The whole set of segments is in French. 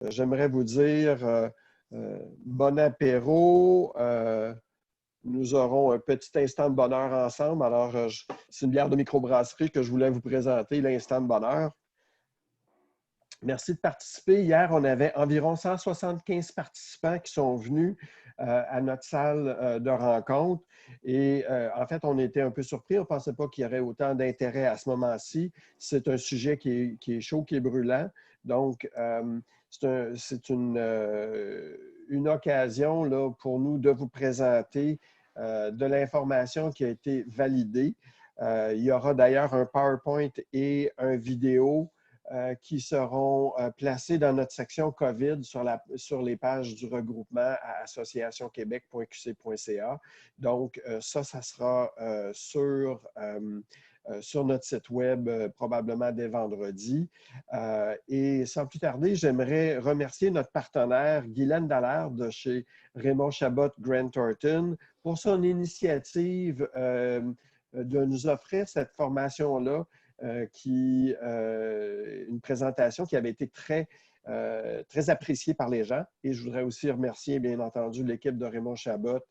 j'aimerais vous dire bon apéro. Nous aurons un petit instant de bonheur ensemble. Alors, c'est une bière de microbrasserie que je voulais vous présenter, l'instant de bonheur. Merci de participer. Hier, on avait environ 175 participants qui sont venus à notre salle de rencontre. Et en fait, on était un peu surpris. On ne pensait pas qu'il y aurait autant d'intérêt à ce moment-ci. C'est un sujet qui est chaud, qui est brûlant. Donc, c'est une occasion là, pour nous de vous présenter de l'information qui a été validée. Il y aura d'ailleurs un PowerPoint et une vidéo qui seront placés dans notre section COVID sur les pages du regroupement à associationquebec.qc.ca. Donc, ça sera sur notre site web probablement dès vendredi. Et sans plus tarder, j'aimerais remercier notre partenaire Guylaine Dallaire de chez Raymond Chabot Grant Thornton pour son initiative de nous offrir cette formation-là. Une présentation qui avait été très appréciée par les gens. Et je voudrais aussi remercier, bien entendu, l'équipe de Raymond Chabot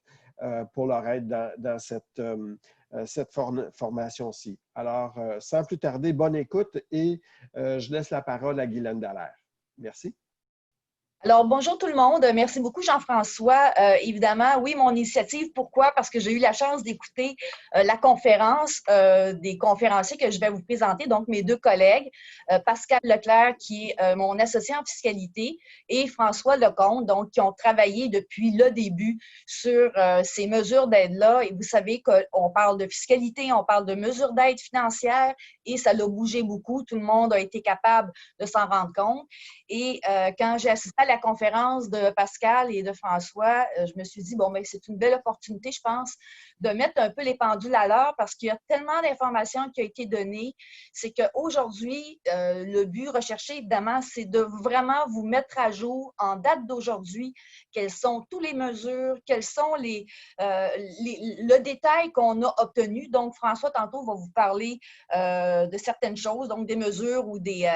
pour leur aide dans cette formation-ci. Alors, sans plus tarder, bonne écoute et je laisse la parole à Guylaine Dallaire. Merci. Alors, bonjour tout le monde. Merci beaucoup, Jean-François. Évidemment, oui, mon initiative. Pourquoi? Parce que j'ai eu la chance d'écouter la conférence des conférenciers que je vais vous présenter, donc mes deux collègues, Pascal Leclerc, qui est mon associé en fiscalité, et François Lecomte, donc qui ont travaillé depuis le début sur ces mesures d'aide-là. Et vous savez qu'on parle de fiscalité, on parle de mesures d'aide financière, et ça l'a bougé beaucoup. Tout le monde a été capable de s'en rendre compte. Et quand j'ai assisté à la conférence de Pascal et de François, je me suis dit, bon, ben, c'est une belle opportunité, je pense, de mettre un peu les pendules à l'heure parce qu'il y a tellement d'informations qui ont été données. C'est qu'aujourd'hui, le but recherché, évidemment, c'est de vraiment vous mettre à jour en date d'aujourd'hui quelles sont toutes les mesures, quels sont le détail qu'on a obtenu. Donc, François, tantôt, va vous parler de certaines choses, donc des mesures ou des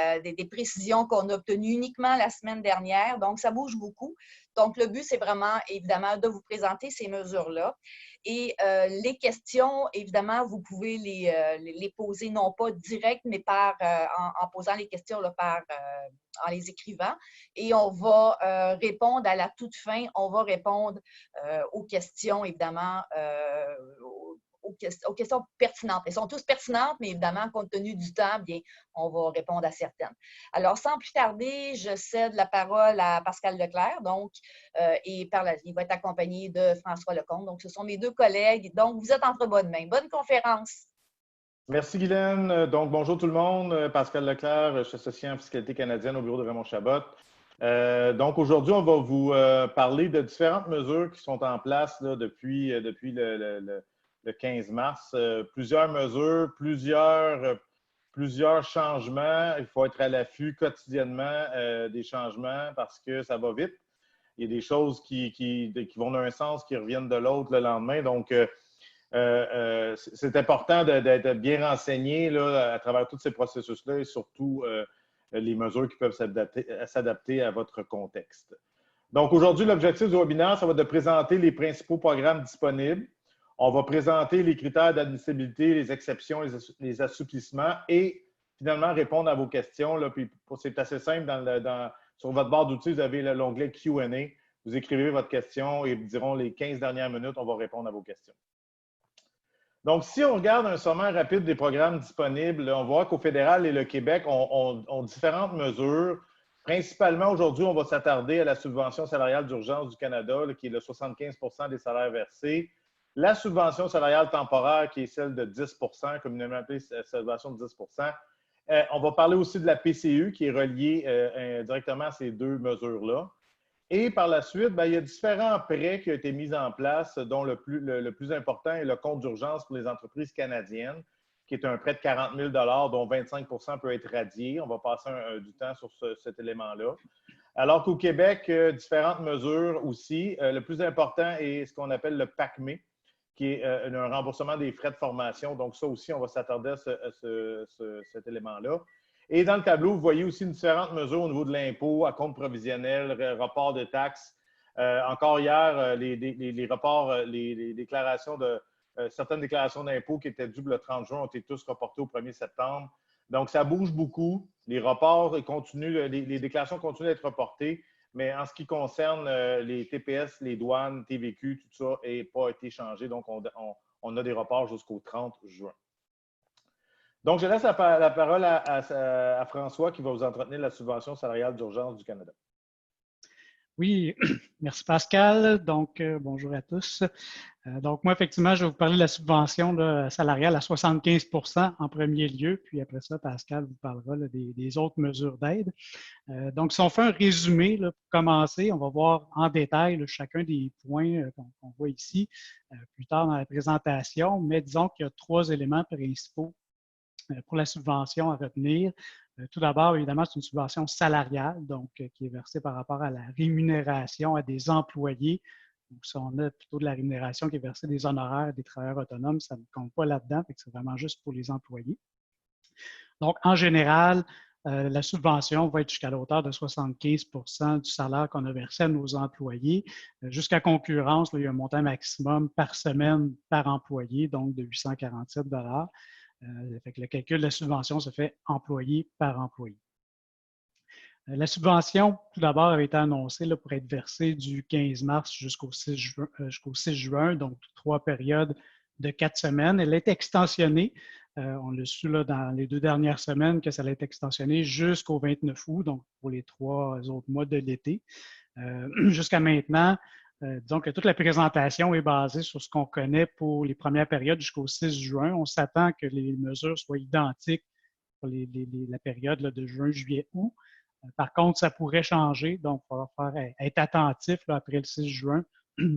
précisions qu'on a obtenues uniquement la semaine dernière. Donc, ça bouge beaucoup. Donc, le but, c'est vraiment, évidemment, de vous présenter ces mesures-là. Et les questions, évidemment, vous pouvez les poser non pas direct, mais en posant les questions là, en les écrivant. Et on va répondre à la toute fin, on va répondre aux questions, évidemment, aux questions pertinentes. Elles sont tous pertinentes, mais évidemment, compte tenu du temps, bien, on va répondre à certaines. Alors, sans plus tarder, je cède la parole à Pascal Leclerc, donc, et il va être accompagné de François Lecomte. Donc, ce sont mes deux collègues. Donc, vous êtes entre bonnes mains. Bonne conférence. Merci, Guylaine. Donc, bonjour tout le monde. Pascal Leclerc, je suis associé en fiscalité canadienne au bureau de Raymond Chabot. Donc, aujourd'hui, on va vous parler de différentes mesures qui sont en place là, depuis le 15 mars. Plusieurs mesures, plusieurs changements. Il faut être à l'affût quotidiennement des changements parce que ça va vite. Il y a des choses qui vont d'un sens, qui reviennent de l'autre le lendemain. Donc, c'est important d'être bien renseigné là, à travers tous ces processus-là et surtout les mesures qui peuvent s'adapter à votre contexte. Donc, aujourd'hui, l'objectif du webinaire, ça va être de présenter les principaux programmes disponibles. On va présenter les critères d'admissibilité, les exceptions, les assouplissements et finalement répondre à vos questions. Là, puis, c'est assez simple. Sur votre barre d'outils, vous avez l'onglet Q&A. Vous écrivez votre question et diront les 15 dernières minutes, on va répondre à vos questions. Donc, si on regarde un sommaire rapide des programmes disponibles, on voit qu'au fédéral et le Québec ont différentes mesures. Principalement, aujourd'hui, on va s'attarder à la subvention salariale d'urgence du Canada, là, qui est le 75 % des salaires versés. La subvention salariale temporaire, qui est celle de 10 %, communément appelée subvention de 10 %. On va parler aussi de la PCU, qui est reliée directement à ces deux mesures-là. Et par la suite, bien, il y a différents prêts qui ont été mis en place, dont le plus important est le compte d'urgence pour les entreprises canadiennes, qui est un prêt de 40 000 $ dont 25 % peut être radié. On va passer du temps sur cet élément-là. Alors qu'au Québec, différentes mesures aussi. Le plus important est ce qu'on appelle le PACME, qui est un remboursement des frais de formation. Donc, ça aussi, on va s'attarder à cet élément-là. Et dans le tableau, vous voyez aussi différentes mesures au niveau de l'impôt, à compte provisionnel, report de taxes. Encore hier, les reports, les déclarations de certaines déclarations d'impôts qui étaient dues le 30 juin ont été tous reportées au 1er septembre. Donc, ça bouge beaucoup. Les reports continuent, les déclarations continuent d'être reportées, mais en ce qui concerne les TPS, les douanes, TVQ, tout ça n'a pas été changé. Donc, on a des reports jusqu'au 30 juin. Donc, je laisse la parole à François qui va vous entretenir la subvention salariale d'urgence du Canada. Oui, merci Pascal. Donc, bonjour à tous. Donc, moi, effectivement, je vais vous parler de la subvention là, salariale à 75 % en premier lieu, puis après ça, Pascal vous parlera là, des autres mesures d'aide. Donc, si on fait un résumé, là, pour commencer, on va voir en détail là, chacun des points qu'on voit ici plus tard dans la présentation, mais disons qu'il y a 3 éléments principaux pour la subvention à retenir. Tout d'abord, évidemment, c'est une subvention salariale, donc qui est versée par rapport à la rémunération à des employés. Donc, si on a plutôt de la rémunération qui est versée des honoraires des travailleurs autonomes, ça ne compte pas là-dedans, c'est vraiment juste pour les employés. Donc, en général, la subvention va être jusqu'à la hauteur de 75 % du salaire qu'on a versé à nos employés. Jusqu'à concurrence, là, il y a un montant maximum par semaine par employé, donc de 847 $. Fait que le calcul de la subvention se fait employé par employé. La subvention, tout d'abord, avait été annoncée là, pour être versée du 15 mars jusqu'au 6 juin, donc 3 périodes de 4 semaines. Elle est extensionnée. On l'a su là, dans les 2 dernières semaines que ça allait être extensionné jusqu'au 29 août, donc pour les 3 autres mois de l'été. Jusqu'à maintenant, disons que toute la présentation est basée sur ce qu'on connaît pour les premières périodes jusqu'au 6 juin. On s'attend que les mesures soient identiques pour la période là, de juin, juillet, août. Par contre, ça pourrait changer, donc il va falloir être attentif là, après le 6 juin,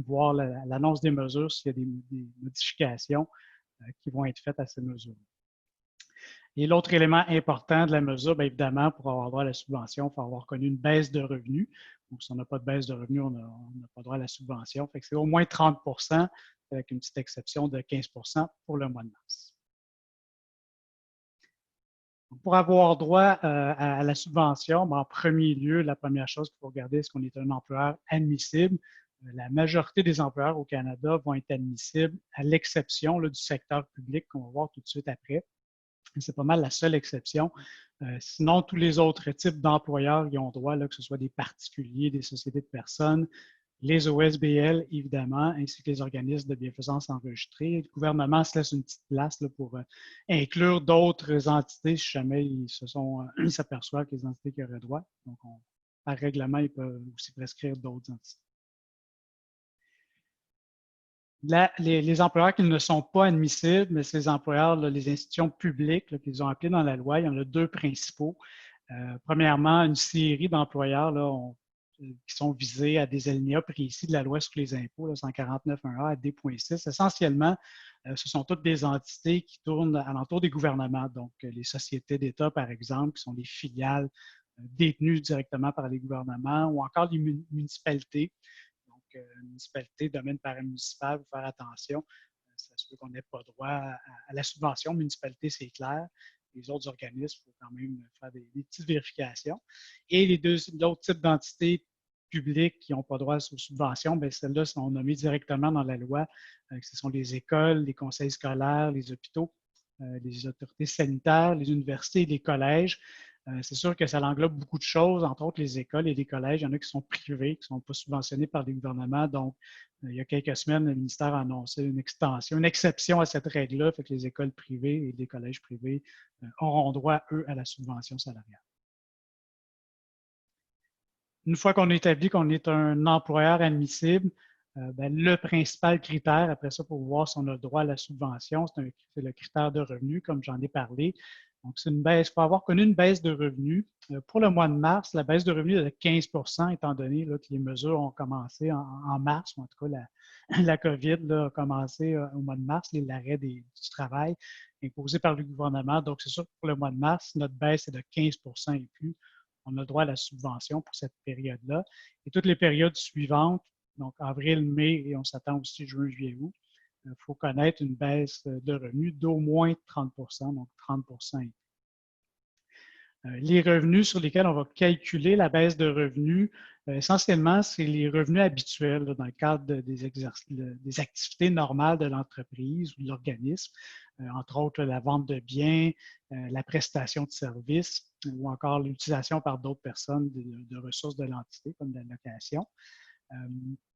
voir l'annonce des mesures s'il y a des modifications qui vont être faites à ces mesures. Et l'autre élément important de la mesure, bien évidemment, pour avoir droit à la subvention, il faut avoir connu une baisse de revenus. Donc, si on n'a pas de baisse de revenus, on n'a pas droit à la subvention. Fait que c'est au moins 30 % avec une petite exception de 15 % pour le mois de mars. Pour avoir droit à la subvention, en premier lieu, la première chose qu'il faut regarder, est-ce qu'on est un employeur admissible. La majorité des employeurs au Canada vont être admissibles, à l'exception du secteur public qu'on va voir tout de suite après. C'est pas mal la seule exception. Sinon, tous les autres types d'employeurs y ont droit, là, que ce soit des particuliers, des sociétés de personnes, les OSBL, évidemment, ainsi que les organismes de bienfaisance enregistrés. Le gouvernement se laisse une petite place là, pour inclure d'autres entités si jamais ils s'aperçoivent que les entités qui auraient droit. Donc, par règlement, ils peuvent aussi prescrire d'autres entités. Là, les employeurs qui ne sont pas admissibles, mais ces employeurs, là, les institutions publiques là, qu'ils ont appelées dans la loi, il y en a 2 principaux. Premièrement, une série d'employeurs qui sont visés à des alinéas précis de la loi sur les impôts, 149.1a à D.6. Essentiellement, ce sont toutes des entités qui tournent alentour des gouvernements, donc les sociétés d'État, par exemple, qui sont des filiales détenues directement par les gouvernements, ou encore les municipalités. Donc, municipalité, domaine paramunicipal, il faut faire attention. Ça se peut qu'on n'ait pas droit à la subvention. Municipalité, c'est clair. Les autres organismes, il faut quand même faire des petites vérifications. Et l'autre type d'entités publiques qui n'ont pas droit aux subventions, bien, celles-là sont nommées directement dans la loi. Ce sont les écoles, les conseils scolaires, les hôpitaux, les autorités sanitaires, les universités et les collèges. C'est sûr que ça englobe beaucoup de choses, entre autres les écoles et les collèges. Il y en a qui sont privés, qui ne sont pas subventionnés par les gouvernements. Donc, il y a quelques semaines, le ministère a annoncé une exception à cette règle-là, fait que les écoles privées et les collèges privés auront droit, eux, à la subvention salariale. Une fois qu'on a établi qu'on est un employeur admissible, le principal critère, après ça, pour voir si on a le droit à la subvention, c'est le critère de revenu, comme j'en ai parlé. Donc, c'est une baisse. Il faut avoir connu une baisse de revenus. Pour le mois de mars, la baisse de revenus est de 15 % étant donné là, que les mesures ont commencé en mars, ou en tout cas, la COVID là, a commencé au mois de mars, l'arrêt du travail imposé par le gouvernement. Donc, c'est sûr que pour le mois de mars, notre baisse est de 15 % et plus. On a droit à la subvention pour cette période-là. Et toutes les périodes suivantes, donc avril, mai, et on s'attend aussi juin, juillet, août, il faut connaître une baisse de revenus d'au moins 30 %, donc 30 %. Les revenus sur lesquels on va calculer la baisse de revenus, essentiellement, c'est les revenus habituels là, dans le cadre des activités normales de l'entreprise ou de l'organisme, entre autres la vente de biens, la prestation de services ou encore l'utilisation par d'autres personnes de ressources de l'entité, comme la location.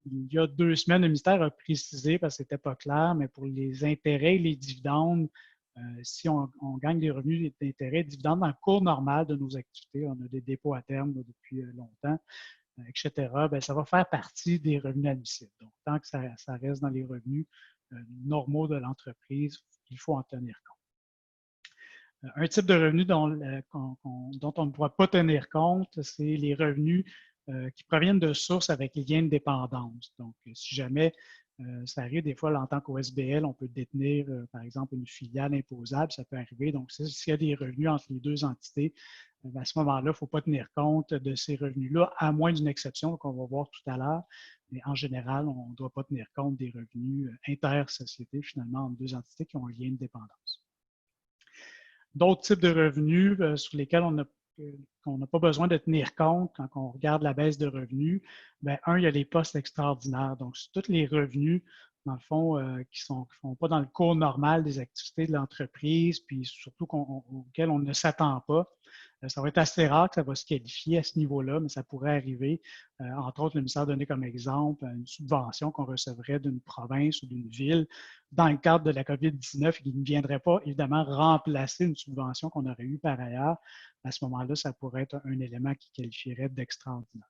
Il y a 2 semaines, le ministère a précisé, parce que ce n'était pas clair, mais pour les intérêts et les dividendes, si on gagne des revenus d'intérêts et dividendes dans le cours normal de nos activités, on a des dépôts à terme là, depuis longtemps, etc., bien, ça va faire partie des revenus admissibles. Donc, tant que ça reste dans les revenus normaux de l'entreprise, il faut en tenir compte. Un type de revenu dont on ne pourra pas tenir compte, c'est les revenus qui proviennent de sources avec lien de dépendance. Donc, si jamais ça arrive des fois, là, en tant qu'OSBL, on peut détenir, par exemple, une filiale imposable, ça peut arriver. Donc, s'il y a des revenus entre les deux entités, à ce moment-là, il ne faut pas tenir compte de ces revenus-là, à moins d'une exception qu'on va voir tout à l'heure. Mais en général, on ne doit pas tenir compte des revenus inter-sociétés, finalement, entre deux entités qui ont un lien de dépendance. D'autres types de revenus sur lesquels qu'on n'a pas besoin de tenir compte quand on regarde la baisse de revenus, bien, il y a les postes extraordinaires. Donc, c'est tous les revenus, dans le fond, qui ne font pas dans le cours normal des activités de l'entreprise, puis surtout auxquels on ne s'attend pas. Ça va être assez rare que ça va se qualifier à ce niveau-là, mais ça pourrait arriver. Entre autres, le ministère a donné comme exemple une subvention qu'on recevrait d'une province ou d'une ville dans le cadre de la COVID-19 qui ne viendrait pas, évidemment, remplacer une subvention qu'on aurait eue par ailleurs. À ce moment-là, ça pourrait être un élément qui qualifierait d'extraordinaire.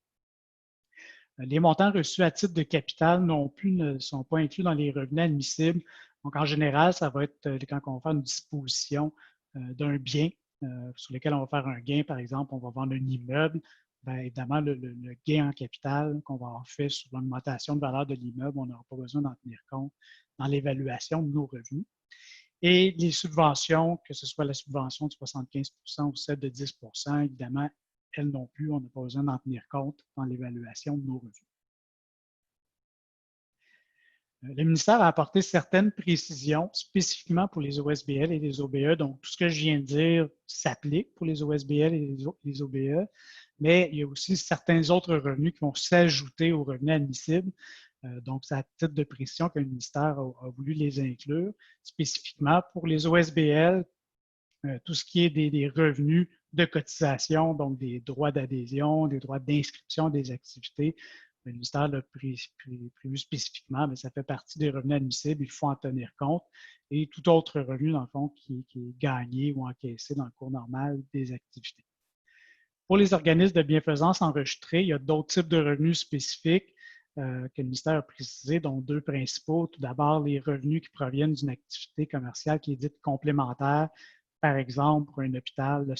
Les montants reçus à titre de capital non plus ne sont pas inclus dans les revenus admissibles. Donc, en général, ça va être quand on va faire une disposition d'un bien sur lequel on va faire un gain. Par exemple, on va vendre un immeuble. Bien, évidemment, le gain en capital qu'on va avoir fait sur l'augmentation de valeur de l'immeuble, on n'aura pas besoin d'en tenir compte dans l'évaluation de nos revenus. Et les subventions, que ce soit la subvention de 75 ou celle de 10 évidemment, elles non plus, on n'a pas besoin d'en tenir compte dans l'évaluation de nos revenus. Le ministère a apporté certaines précisions spécifiquement pour les OSBL et les OBE. Donc, tout ce que je viens de dire s'applique pour les OSBL et les OBE, mais il y a aussi certains autres revenus qui vont s'ajouter aux revenus admissibles. Donc, c'est à titre de précision que le ministère a voulu les inclure. Spécifiquement pour les OSBL, tout ce qui est des revenus de cotisation, donc des droits d'adhésion, des droits d'inscription des activités, le ministère l'a prévu spécifiquement, mais ça fait partie des revenus admissibles, il faut en tenir compte. Et tout autre revenu, dans le fond, qui est gagné ou encaissé dans le cours normal des activités. Pour les organismes de bienfaisance enregistrés, il y a d'autres types de revenus spécifiques que le ministère a précisé, dont 2 principaux. Tout d'abord, les revenus qui proviennent d'une activité commerciale qui est dite complémentaire. Par exemple, pour un hôpital, le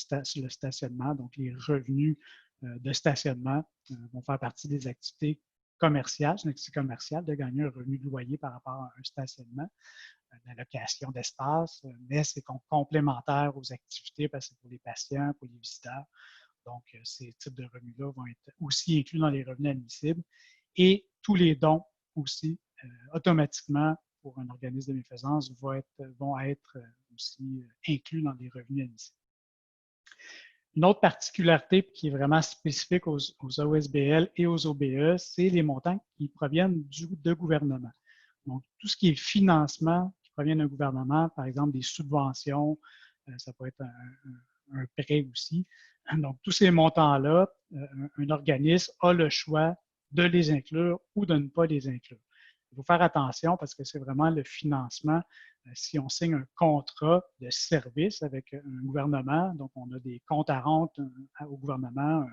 stationnement, donc les revenus de stationnement vont faire partie des activités commerciales. C'est une activité commerciale de gagner un revenu de loyer par rapport à un stationnement, la location d'espace, mais c'est complémentaire aux activités parce que c'est pour les patients, pour les visiteurs. Donc, ces types de revenus-là vont être aussi inclus dans les revenus admissibles. Et tous les dons aussi, automatiquement, pour un organisme de bienfaisance, vont être aussi inclus dans les revenus admissibles. Une autre particularité qui est vraiment spécifique aux OSBL et aux OBE, c'est les montants qui proviennent de gouvernement. Donc, tout ce qui est financement qui provient d'un gouvernement, par exemple des subventions, ça peut être un prêt aussi. Donc, tous ces montants-là, un organisme a le choix de les inclure ou de ne pas les inclure. Il faut faire attention parce que c'est vraiment le financement. Si on signe un contrat de service avec un gouvernement, donc on a des comptes à rendre au gouvernement,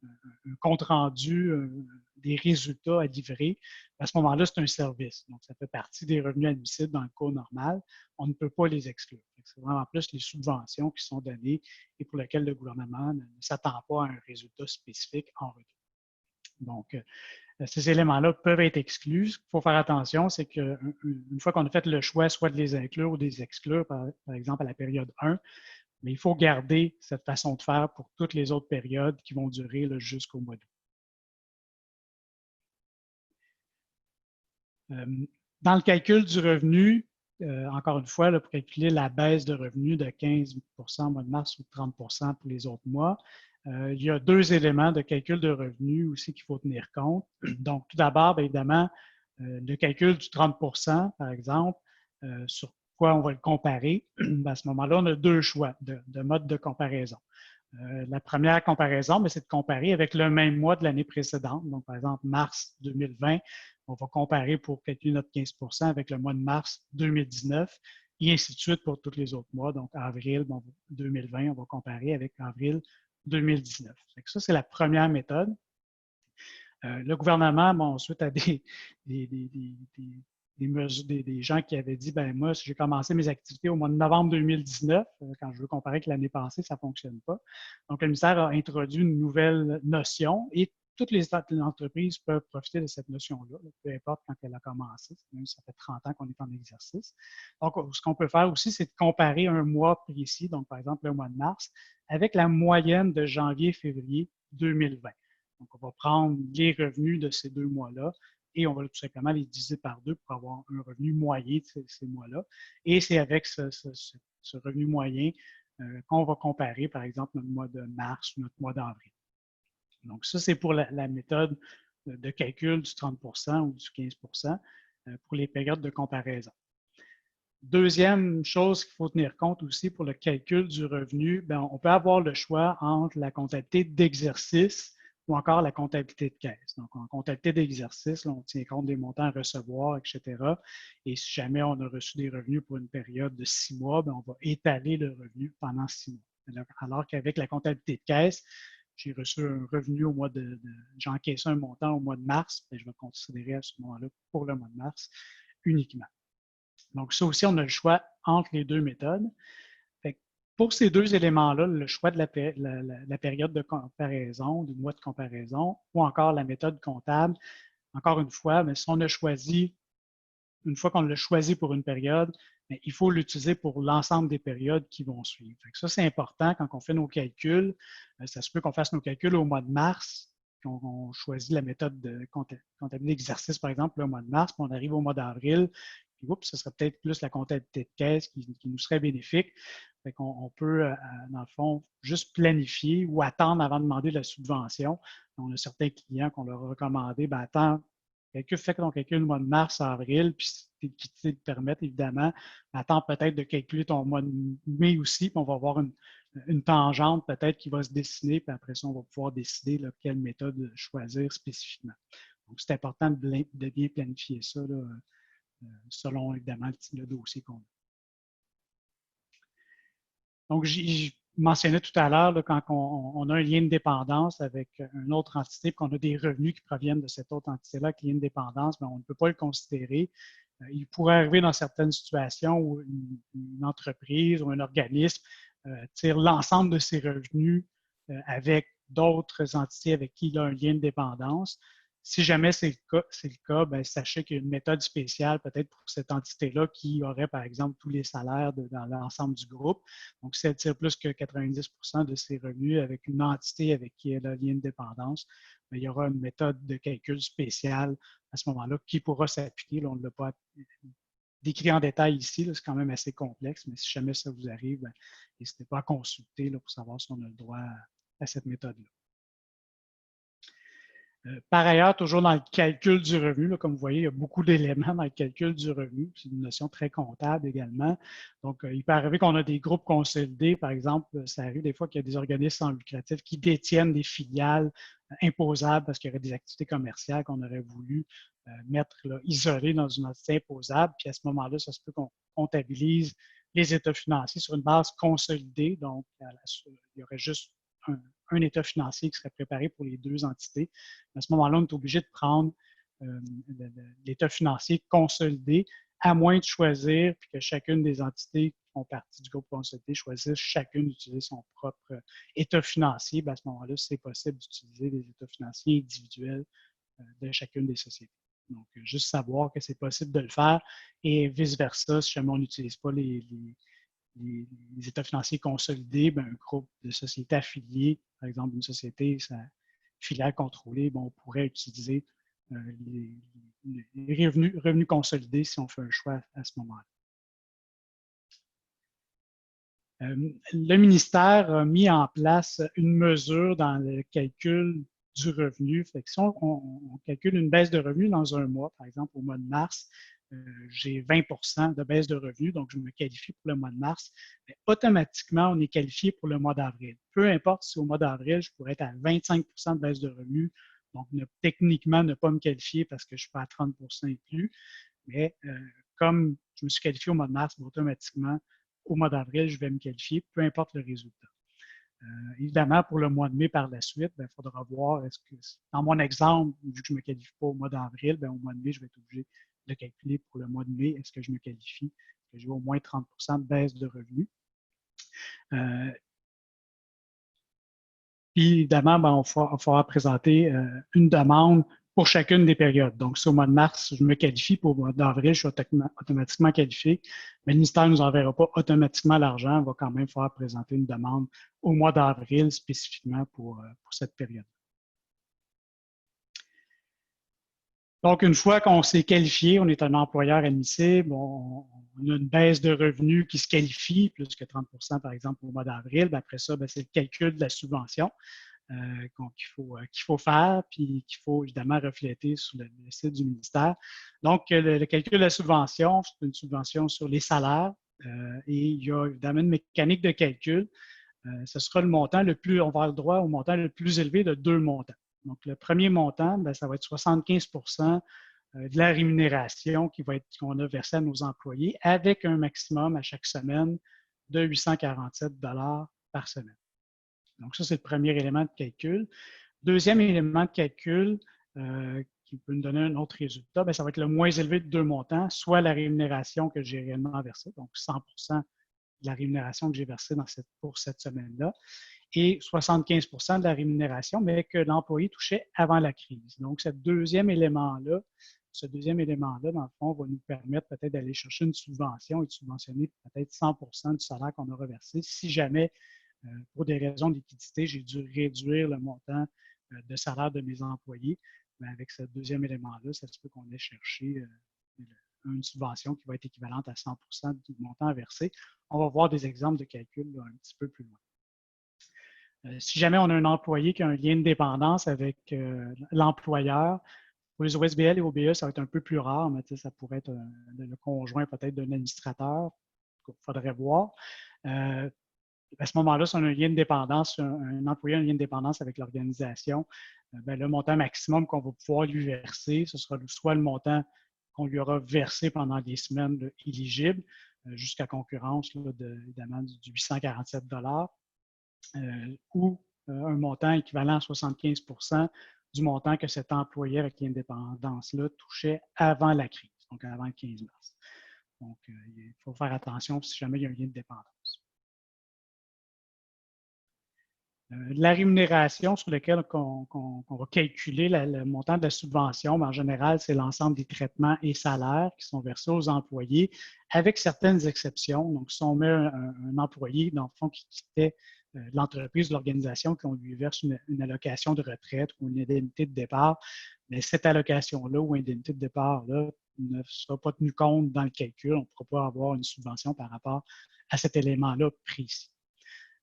un compte rendu, des résultats à livrer, à ce moment-là, c'est un service. Donc, ça fait partie des revenus admissibles dans le cours normal. On ne peut pas les exclure. C'est vraiment plus les subventions qui sont données et pour lesquelles le gouvernement ne s'attend pas à un résultat spécifique en retour. Donc, ces éléments-là peuvent être exclus. Ce qu'il faut faire attention, c'est qu'une fois qu'on a fait le choix soit de les inclure ou de les exclure, par exemple à la période 1, mais il faut garder cette façon de faire pour toutes les autres périodes qui vont durer jusqu'au mois d'août. Dans le calcul du revenu, encore une fois, là, pour calculer la baisse de revenus de 15 au mois de mars ou de 30 pour les autres mois, il y a deux éléments de calcul de revenus aussi qu'il faut tenir compte. Donc, tout d'abord, bien évidemment, le calcul du 30 par exemple, sur quoi on va le comparer. À ce moment-là, on a deux choix de mode de comparaison. La première comparaison, c'est de comparer avec le même mois de l'année précédente. Donc, par exemple, mars 2020, on va comparer pour calculer notre 15 avec le mois de mars 2019 et ainsi de suite pour tous les autres mois. Donc, avril 2020, on va comparer avec avril 2019. Ça, c'est la première méthode. Le gouvernement, suite à des gens qui avaient dit, ben moi, j'ai commencé mes activités au mois de novembre 2019, quand je veux comparer avec l'année passée, ça ne fonctionne pas. Donc, le ministère a introduit une nouvelle notion et toutes les entreprises peuvent profiter de cette notion-là, peu importe quand elle a commencé, même si ça fait 30 ans qu'on est en exercice. Donc, ce qu'on peut faire aussi, c'est de comparer un mois précis, donc par exemple le mois de mars, avec la moyenne de janvier-février 2020. Donc, on va prendre les revenus de ces deux mois-là et on va tout simplement les diviser par deux pour avoir un revenu moyen de ces mois-là. Et c'est avec ce revenu moyen qu'on va comparer, par exemple, notre mois de mars ou notre mois d'avril. Donc, ça, c'est pour la méthode de calcul du 30 ou du 15 pour les périodes de comparaison. Deuxième chose qu'il faut tenir compte aussi pour le calcul du revenu, bien, on peut avoir le choix entre la comptabilité d'exercice ou encore la comptabilité de caisse. Donc, en comptabilité d'exercice, on tient compte des montants à recevoir, etc. Et si jamais on a reçu des revenus pour une période de 6 mois, bien, on va étaler le revenu pendant 6 mois. Alors qu'avec la comptabilité de caisse, j'ai reçu un revenu au mois j'ai encaissé un montant au mois de mars, bien, je vais considérer à ce moment-là pour le mois de mars uniquement. Donc, ça aussi, on a le choix entre les deux méthodes. Pour ces deux éléments-là, le choix de la période de comparaison, du mois de comparaison, ou encore la méthode comptable, encore une fois, mais si on a choisi, une fois qu'on l'a choisi pour une période, il faut l'utiliser pour l'ensemble des périodes qui vont suivre. Ça, c'est important quand on fait nos calculs. Ça se peut qu'on fasse nos calculs au mois de mars, qu'on choisit la méthode de comptabilité d'exercice, par exemple, au mois de mars, puis on arrive au mois d'avril, puis oups, ce serait peut-être plus la comptabilité de caisse qui nous serait bénéfique. Fait qu'on peut, dans le fond, juste planifier ou attendre avant de demander la subvention. On a certains clients qu'on leur a recommandé, ben attends, fais ton calcul le mois de mars, avril, puis qui te permettent évidemment, attends peut-être de calculer ton mois de mai aussi, puis on va avoir une tangente peut-être qui va se dessiner, puis après ça, on va pouvoir décider là, quelle méthode choisir spécifiquement. Donc, c'est important de bien planifier ça là, selon évidemment le dossier qu'on a. Donc, je mentionnais tout à l'heure, quand on a un lien de dépendance avec une autre entité, qu'on a des revenus qui proviennent de cette autre entité-là, qui lien de dépendance, mais on ne peut pas le considérer. Il pourrait arriver dans certaines situations où une entreprise ou un organisme tire l'ensemble de ses revenus avec d'autres entités avec qui il a un lien de dépendance. Si jamais c'est le cas, bien, sachez qu'il y a une méthode spéciale peut-être pour cette entité-là qui aurait, par exemple, tous les salaires dans l'ensemble du groupe. Donc, si elle tire plus que 90 de ses revenus avec une entité avec qui elle a un lien de dépendance, bien, il y aura une méthode de calcul spéciale à ce moment-là qui pourra s'appliquer. Là, on ne l'a pas décrit en détail ici, c'est quand même assez complexe, mais si jamais ça vous arrive, bien, n'hésitez pas à consulter là, pour savoir si on a le droit à cette méthode-là. Par ailleurs, toujours dans le calcul du revenu, là, comme vous voyez, il y a beaucoup d'éléments dans le calcul du revenu. C'est une notion très comptable également. Donc, il peut arriver qu'on a des groupes consolidés. Par exemple, ça arrive des fois qu'il y a des organismes sans lucratif qui détiennent des filiales imposables parce qu'il y aurait des activités commerciales qu'on aurait voulu mettre là, isolées dans une entité imposable. Puis à ce moment-là, ça se peut qu'on comptabilise les états financiers sur une base consolidée. Donc, il y aurait juste un état financier qui serait préparé pour les deux entités. À ce moment-là, on est obligé de prendre l'état financier consolidé, à moins de choisir, puis que chacune des entités qui font partie du groupe consolidé choisissent chacune d'utiliser son propre état financier. Bien, à ce moment-là, c'est possible d'utiliser les états financiers individuels de chacune des sociétés. Donc, juste savoir que c'est possible de le faire et vice-versa, si jamais on n'utilise pas les états financiers consolidés, bien, un groupe de sociétés affiliées, par exemple une société, sa filiale contrôlée, bien, on pourrait utiliser les revenus consolidés si on fait un choix à ce moment-là. Le ministère a mis en place une mesure dans le calcul du revenu. Fait que si on calcule une baisse de revenu dans un mois, par exemple au mois de mars, j'ai 20% de baisse de revenus, donc je me qualifie pour le mois de mars. Mais automatiquement, on est qualifié pour le mois d'avril. Peu importe si au mois d'avril, je pourrais être à 25% de baisse de revenus, donc techniquement ne pas me qualifier parce que je suis pas à 30% et plus. Mais comme je me suis qualifié au mois de mars, automatiquement, au mois d'avril, je vais me qualifier, peu importe le résultat. Évidemment, pour le mois de mai par la suite, il faudra voir, est-ce que, dans mon exemple, vu que je ne me qualifie pas au mois d'avril, au mois de mai, je vais être obligé de calculer pour le mois de mai, est-ce que je me qualifie, est-ce que j'ai au moins 30% de baisse de revenus. Puis, évidemment, on faudra présenter une demande pour chacune des périodes. Donc, si au mois de mars, je me qualifie, pour le mois d'avril, je suis automatiquement qualifié, mais le ministère ne nous enverra pas automatiquement l'argent. Il va quand même falloir présenter une demande au mois d'avril spécifiquement pour cette période. Donc, une fois qu'on s'est qualifié, on est un employeur admissible, on a une baisse de revenus qui se qualifie, plus que 30% par exemple au mois d'avril. Après ça, c'est le calcul de la subvention qu'il faut faire, puis qu'il faut évidemment refléter sur le site du ministère. Donc, le calcul de la subvention, c'est une subvention sur les salaires et il y a évidemment une mécanique de calcul. Ce sera le montant le plus, on va avoir le droit au montant le plus élevé de 2 montants. Donc, le premier montant, ça va être 75% de la rémunération qu'on a versée à nos employés avec un maximum à chaque semaine de 847 $ par semaine. Donc, ça, c'est le premier élément de calcul. Deuxième élément de calcul qui peut nous donner un autre résultat, ça va être le moins élevé de 2 montants, soit la rémunération que j'ai réellement versée, donc 100% de la rémunération que j'ai versée pour cette semaine-là, et 75% de la rémunération, mais que l'employé touchait avant la crise. Donc, ce deuxième élément-là, dans le fond, va nous permettre peut-être d'aller chercher une subvention et de subventionner peut-être 100% du salaire qu'on aura versé si jamais, pour des raisons de liquidité, j'ai dû réduire le montant de salaire de mes employés. Mais avec ce deuxième élément-là, ça se peut qu'on ait cherché une subvention qui va être équivalente à 100% du montant à verser. On va voir des exemples de calcul un petit peu plus loin. Si jamais on a un employé qui a un lien de dépendance avec l'employeur, pour les OSBL et OBE, ça va être un peu plus rare, mais ça pourrait être le conjoint peut-être d'un administrateur, il faudrait voir. À ce moment-là, si on a un lien de dépendance, un employé a un lien de dépendance avec l'organisation, le montant maximum qu'on va pouvoir lui verser, ce sera soit le montant qu'on lui aura versé pendant des semaines éligibles, jusqu'à concurrence évidemment du 847 $, ou un montant équivalent à 75% du montant que cet employé avec l'indépendance-là touchait avant la crise, donc avant le 15 mars. Donc, il faut faire attention si jamais il y a un lien de dépendance. La rémunération sur laquelle on va calculer le montant de la subvention, en général, c'est l'ensemble des traitements et salaires qui sont versés aux employés, avec certaines exceptions. Donc, si on met un employé, dans le fond, qui quittait l'entreprise, l'organisation, qu'on lui verse une allocation de retraite ou une indemnité de départ, mais cette allocation-là ou indemnité de départ-là ne sera pas tenue compte dans le calcul. On ne pourra pas avoir une subvention par rapport à cet élément-là précis.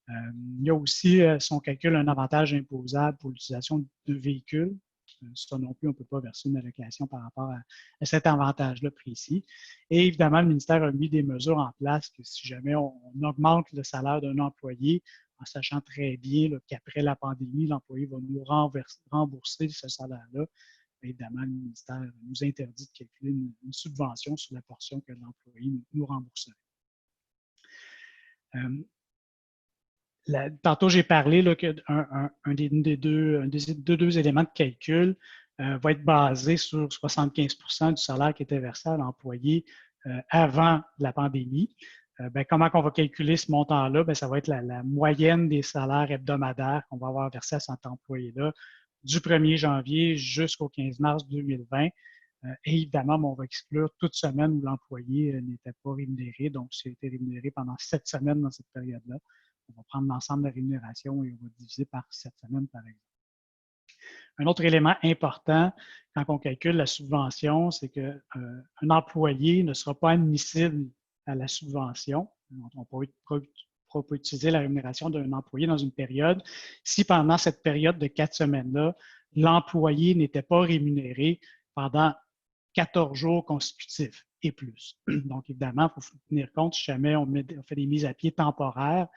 Il y a aussi, si on calcule un avantage imposable pour l'utilisation de véhicules, ça non plus, on ne peut pas verser une allocation par rapport à cet avantage-là précis. Et évidemment, le ministère a mis des mesures en place que si jamais on augmente le salaire d'un employé, en sachant très bien qu'après la pandémie, l'employé va nous rembourser ce salaire-là, évidemment, le ministère nous interdit de calculer une subvention sur la portion que l'employé nous rembourserait. Tantôt, j'ai parlé qu'un des deux éléments de calcul va être basé sur 75% du salaire qui était versé à l'employé avant la pandémie. Comment on va calculer ce montant-là? Ça va être la moyenne des salaires hebdomadaires qu'on va avoir versé à cet employé-là du 1er janvier jusqu'au 15 mars 2020. Et évidemment, on va exclure toute semaine où l'employé n'était pas rémunéré. Donc, s'il a été rémunéré pendant 7 semaines dans cette période-là, on va prendre l'ensemble de la rémunération et on va diviser par 7 semaines, par exemple. Un autre élément important quand on calcule la subvention, c'est qu'un employé ne sera pas admissible à la subvention. On ne pourra pourra pas utiliser la rémunération d'un employé dans une période si pendant cette période de 4 semaines-là, l'employé n'était pas rémunéré pendant 14 jours consécutifs et plus. Donc, évidemment, il faut tenir compte si jamais on fait des mises à pied temporaires,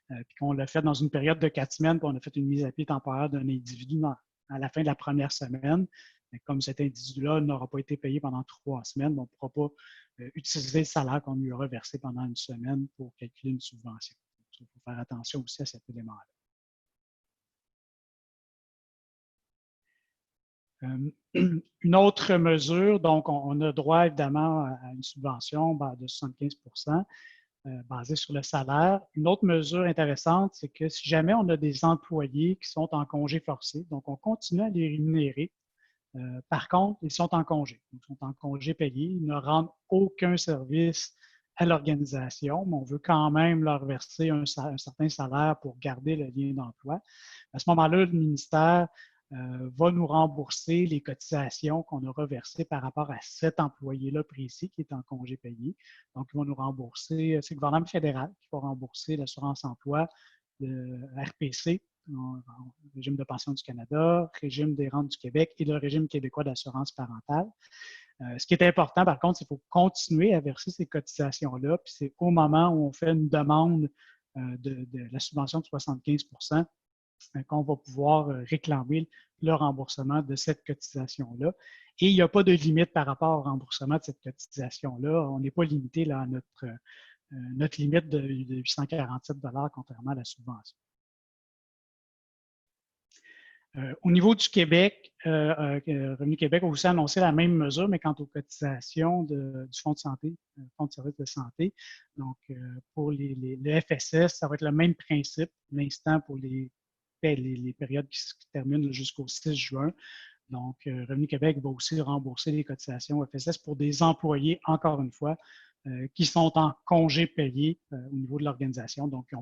puis qu'on l'a fait dans une période de 4 semaines, puis on a fait une mise à pied temporaire d'un individu à la fin de la première semaine. Mais comme cet individu-là n'aura pas été payé pendant 3 semaines, on ne pourra pas utiliser le salaire qu'on lui aura versé pendant une semaine pour calculer une subvention. Il faut faire attention aussi à cet élément-là. Une autre mesure, donc on a droit évidemment à une subvention de 75 basée sur le salaire. Une autre mesure intéressante, c'est que si jamais on a des employés qui sont en congé forcé, donc on continue à les rémunérer. Par contre, ils sont en congé. Donc, ils sont en congé payé. Ils ne rendent aucun service à l'organisation, mais on veut quand même leur verser un certain salaire pour garder le lien d'emploi. À ce moment-là, le ministère va nous rembourser les cotisations qu'on aura versées par rapport à cet employé-là précis qui est en congé payé. Donc, ils vont nous rembourser, c'est le gouvernement fédéral qui va rembourser l'assurance emploi, le RPC, le régime de pension du Canada, régime des rentes du Québec et le régime québécois d'assurance parentale. Ce qui est important, par contre, c'est qu'il faut continuer à verser ces cotisations-là, puis c'est au moment où on fait une demande de la subvention de 75 qu'on va pouvoir réclamer le remboursement de cette cotisation-là. Et il n'y a pas de limite par rapport au remboursement de cette cotisation-là. On n'est pas limité là, à notre limite de 847 $ contrairement à la subvention. Au niveau du Québec, Revenu Québec a aussi annoncé la même mesure, mais quant aux cotisations du Fonds de santé, Fonds de services de santé. Donc, pour le FSS, ça va être le même principe, l'instant pour les périodes qui se terminent jusqu'au 6 juin. Donc, Revenu Québec va aussi rembourser les cotisations au FSS pour des employés, encore une fois, qui sont en congé payé au niveau de l'organisation, donc qui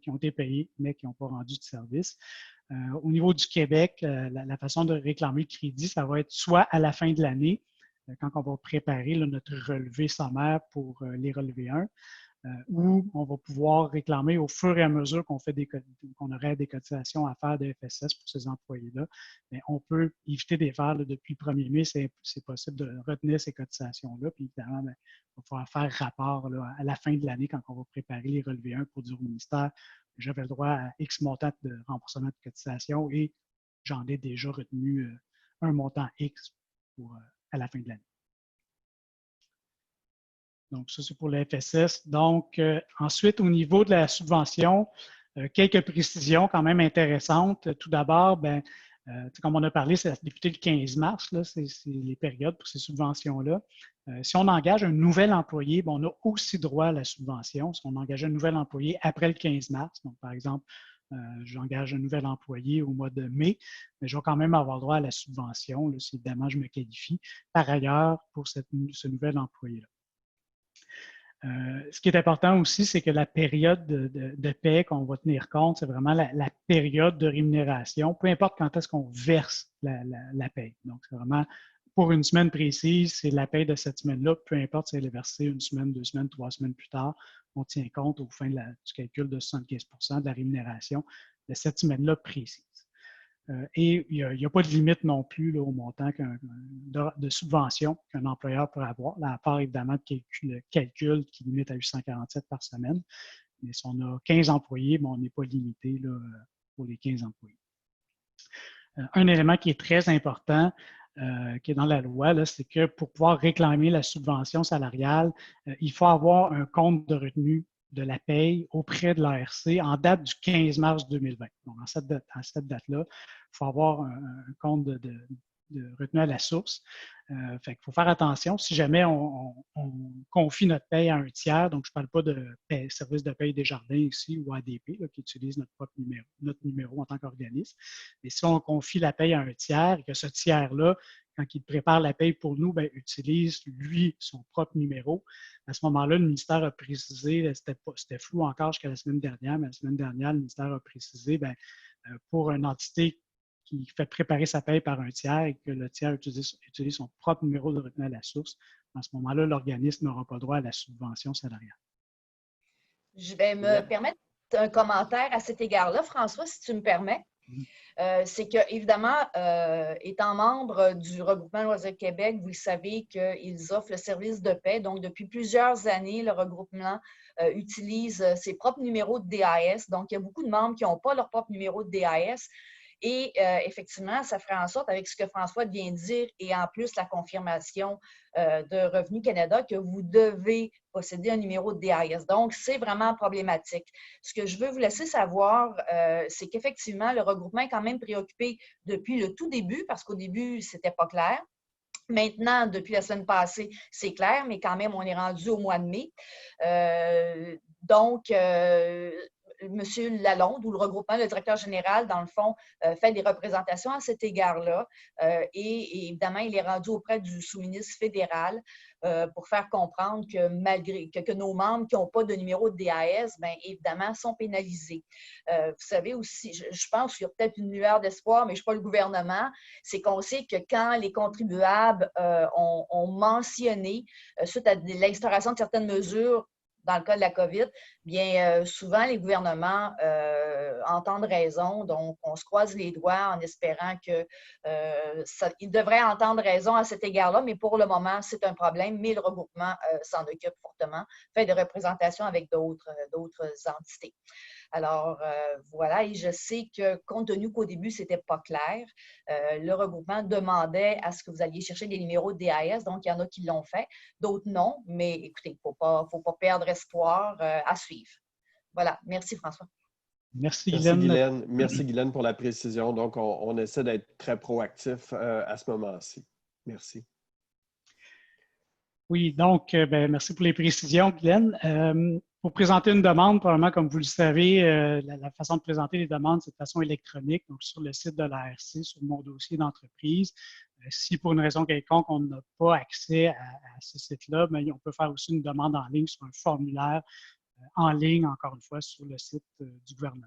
ont été payés, mais qui n'ont pas rendu de service. Au niveau du Québec, la façon de réclamer le crédit, ça va être soit à la fin de l'année, quand on va préparer notre relevé sommaire pour les relevés 1, où on va pouvoir réclamer au fur et à mesure qu'on aurait des cotisations à faire de FSS pour ces employés-là. Mais on peut éviter de les faire depuis le 1er mai, c'est possible de retenir ces cotisations-là. Puis évidemment, il va falloir faire rapport à la fin de l'année quand on va préparer les relevés 1 pour dire au ministère j'avais le droit à X montant de remboursement de cotisation et j'en ai déjà retenu un montant X à la fin de l'année. Donc, ça, c'est pour le FSS. Donc, ensuite, au niveau de la subvention, quelques précisions quand même intéressantes. Tout d'abord, comme on a parlé, c'est débuté le 15 mars, c'est les périodes pour ces subventions-là. Si on engage un nouvel employé, on a aussi droit à la subvention. Si on engage un nouvel employé après le 15 mars, donc par exemple, j'engage un nouvel employé au mois de mai, mais je vais quand même avoir droit à la subvention, là, si évidemment je me qualifie. Par ailleurs, pour ce nouvel employé-là. Ce qui est important aussi, c'est que la période de paie qu'on va tenir compte, c'est vraiment la période de rémunération, peu importe quand est-ce qu'on verse la paie. Donc, c'est vraiment pour une semaine précise, c'est la paie de cette semaine-là, peu importe si elle est versée une semaine, 2 semaines, 3 semaines plus tard, on tient compte au fin du calcul de 75 % de la rémunération de cette semaine-là précise. Et il n'y a pas de limite non plus là, au montant de subvention qu'un employeur pourrait avoir, là, à part évidemment le calcul qui limite à 847 par semaine. Mais si on a 15 employés, on n'est pas limité là, pour les 15 employés. Un élément qui est très important, qui est dans la loi, c'est que pour pouvoir réclamer la subvention salariale, il faut avoir un compte de retenue de la paye auprès de l'ARC en date du 15 mars 2020. Donc, à cette date-là, il faut avoir un compte de retenue à la source. Fait qu'il faut faire attention. Si jamais on confie notre paye à un tiers, donc je ne parle pas de service de paye Desjardins ici ou ADP là, qui utilise notre numéro en tant qu'organisme, mais si on confie la paye à un tiers et que ce tiers-là, quand il prépare la paye pour nous, utilise, lui, son propre numéro. À ce moment-là, le ministère a précisé, c'était flou encore jusqu'à la semaine dernière, mais la semaine dernière, le ministère a précisé, pour une entité qui fait préparer sa paye par un tiers et que le tiers utilise son propre numéro de retenue à la source, à ce moment-là, l'organisme n'aura pas droit à la subvention salariale. Je vais me permettre un commentaire à cet égard-là, François, si tu me permets. C'est que, évidemment, étant membre du regroupement Loisirs Québec, vous le savez qu'ils offrent le service de paix. Donc, depuis plusieurs années, le regroupement utilise ses propres numéros de DAS. Donc, il y a beaucoup de membres qui n'ont pas leur propre numéro de DAS. Et effectivement, ça ferait en sorte, avec ce que François vient de dire, et en plus la confirmation de Revenu Canada, que vous devez posséder un numéro de DAS. Donc, c'est vraiment problématique. Ce que je veux vous laisser savoir, c'est qu'effectivement, le regroupement est quand même préoccupé depuis le tout début, parce qu'au début, ce n'était pas clair. Maintenant, depuis la semaine passée, c'est clair, mais quand même, on est rendu au mois de mai. Donc, M. Lalonde, ou le regroupement, le directeur général, dans le fond, fait des représentations à cet égard-là. Et évidemment, il est rendu auprès du sous-ministre fédéral pour faire comprendre que malgré que nos membres qui n'ont pas de numéro de DAS, bien évidemment, sont pénalisés. Vous savez aussi, je pense qu'il y a peut-être une lueur d'espoir, mais je ne suis pas le gouvernement, c'est qu'on sait que quand les contribuables ont mentionné, suite à l'instauration de certaines mesures, dans le cas de la COVID, bien souvent, les gouvernements entendent raison. Donc, on se croise les doigts en espérant qu'ils devraient entendre raison à cet égard-là, mais pour le moment, c'est un problème. Mais le regroupement s'en occupe fortement, fait des représentations avec d'autres entités. Alors, voilà, et je sais que compte tenu qu'au début, ce n'était pas clair, le regroupement demandait à ce que vous alliez chercher des numéros de DAS, donc il y en a qui l'ont fait, d'autres non, mais écoutez, il ne faut pas perdre espoir à suivre. Voilà, merci François. Merci Guylaine. Merci Guylaine pour la précision. Donc, on essaie d'être très proactif à ce moment-ci. Merci. Oui, donc, merci pour les précisions, Guylaine. Pour présenter une demande, probablement, comme vous le savez, la façon de présenter les demandes, c'est de façon électronique, donc sur le site de l'ARC, sur mon dossier d'entreprise. Si pour une raison quelconque, on n'a pas accès à ce site-là, on peut faire aussi une demande en ligne sur un formulaire en ligne, encore une fois, sur le site du gouvernement.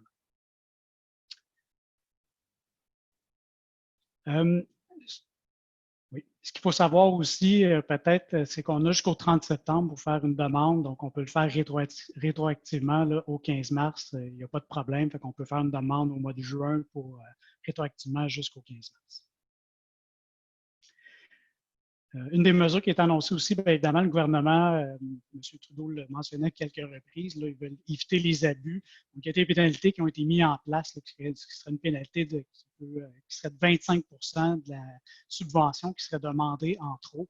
Oui. Ce qu'il faut savoir aussi, peut-être, c'est qu'on a jusqu'au 30 septembre pour faire une demande. Donc, on peut le faire rétroactivement là, au 15 mars. Il n'y a pas de problème. Fait qu'on peut faire une demande au mois de juin pour rétroactivement jusqu'au 15 mars. Une des mesures qui est annoncée aussi, bien évidemment, le gouvernement, M. Trudeau le mentionnait à quelques reprises, là, ils veulent éviter les abus. Donc, il y a des pénalités qui ont été mises en place, là, qui serait une pénalité qui serait de 25% de la subvention qui serait demandée en trop.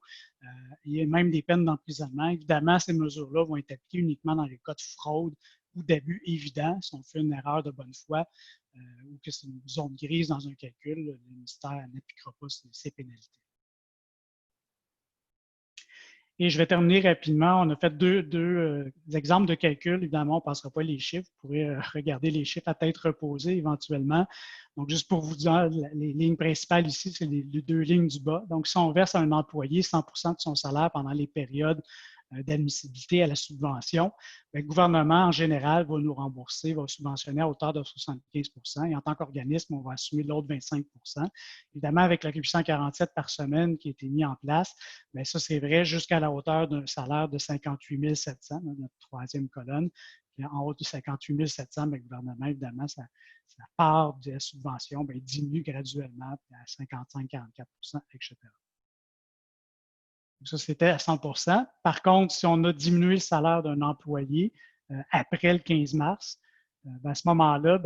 Il y a même des peines d'emprisonnement. Évidemment, ces mesures-là vont être appliquées uniquement dans les cas de fraude ou d'abus évidents. Si on fait une erreur de bonne foi ou que c'est une zone grise dans un calcul, le ministère n'appliquera pas ces pénalités. Et je vais terminer rapidement. On a fait deux exemples de calcul. Évidemment, on ne passera pas les chiffres. Vous pourrez regarder les chiffres à tête reposée éventuellement. Donc, juste pour vous dire, les lignes principales ici, c'est les deux lignes du bas. Donc, si on verse à un employé 100% de son salaire pendant les périodes d'admissibilité à la subvention, le gouvernement, en général, va nous rembourser, va subventionner à hauteur de 75%. Et en tant qu'organisme, on va assumer l'autre 25%. Évidemment, avec le 847 par semaine qui a été mis en place, bien, ça, c'est vrai jusqu'à la hauteur d'un salaire de 58 700, notre troisième colonne. Puis en haut de 58 700, bien, le gouvernement, évidemment, sa part de la subvention bien, diminue graduellement à 55-44%, etc. Donc ça, c'était à 100%. Par contre, si on a diminué le salaire d'un employé après le 15 mars, à ce moment-là,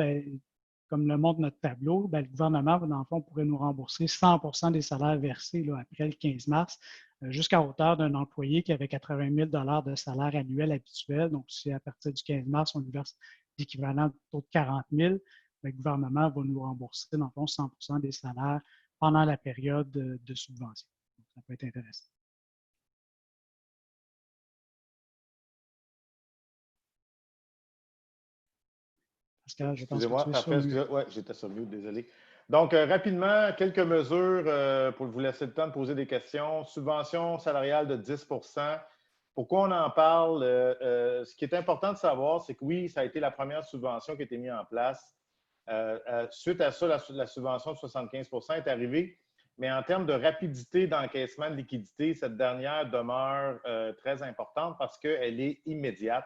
comme le montre notre tableau, le gouvernement, dans le fond, pourrait nous rembourser 100% des salaires versés là, après le 15 mars, jusqu'à hauteur d'un employé qui avait 80 000 $ de salaire annuel habituel. Donc, si à partir du 15 mars, on lui verse l'équivalent de 40 000, le gouvernement va nous rembourser, dans le fond, 100% des salaires pendant la période de subvention. Donc, ça peut être intéressant. Excusez-moi, ouais, j'étais sur mute, désolé. Donc, rapidement, quelques mesures pour vous laisser le temps de poser des questions. Subvention salariale de 10 %. Pourquoi on en parle? Ce qui est important de savoir, c'est que oui, ça a été la première subvention qui a été mise en place. Suite à ça, la subvention de 75 % est arrivée. Mais en termes de rapidité d'encaissement de liquidité, cette dernière demeure très importante parce qu'elle est immédiate.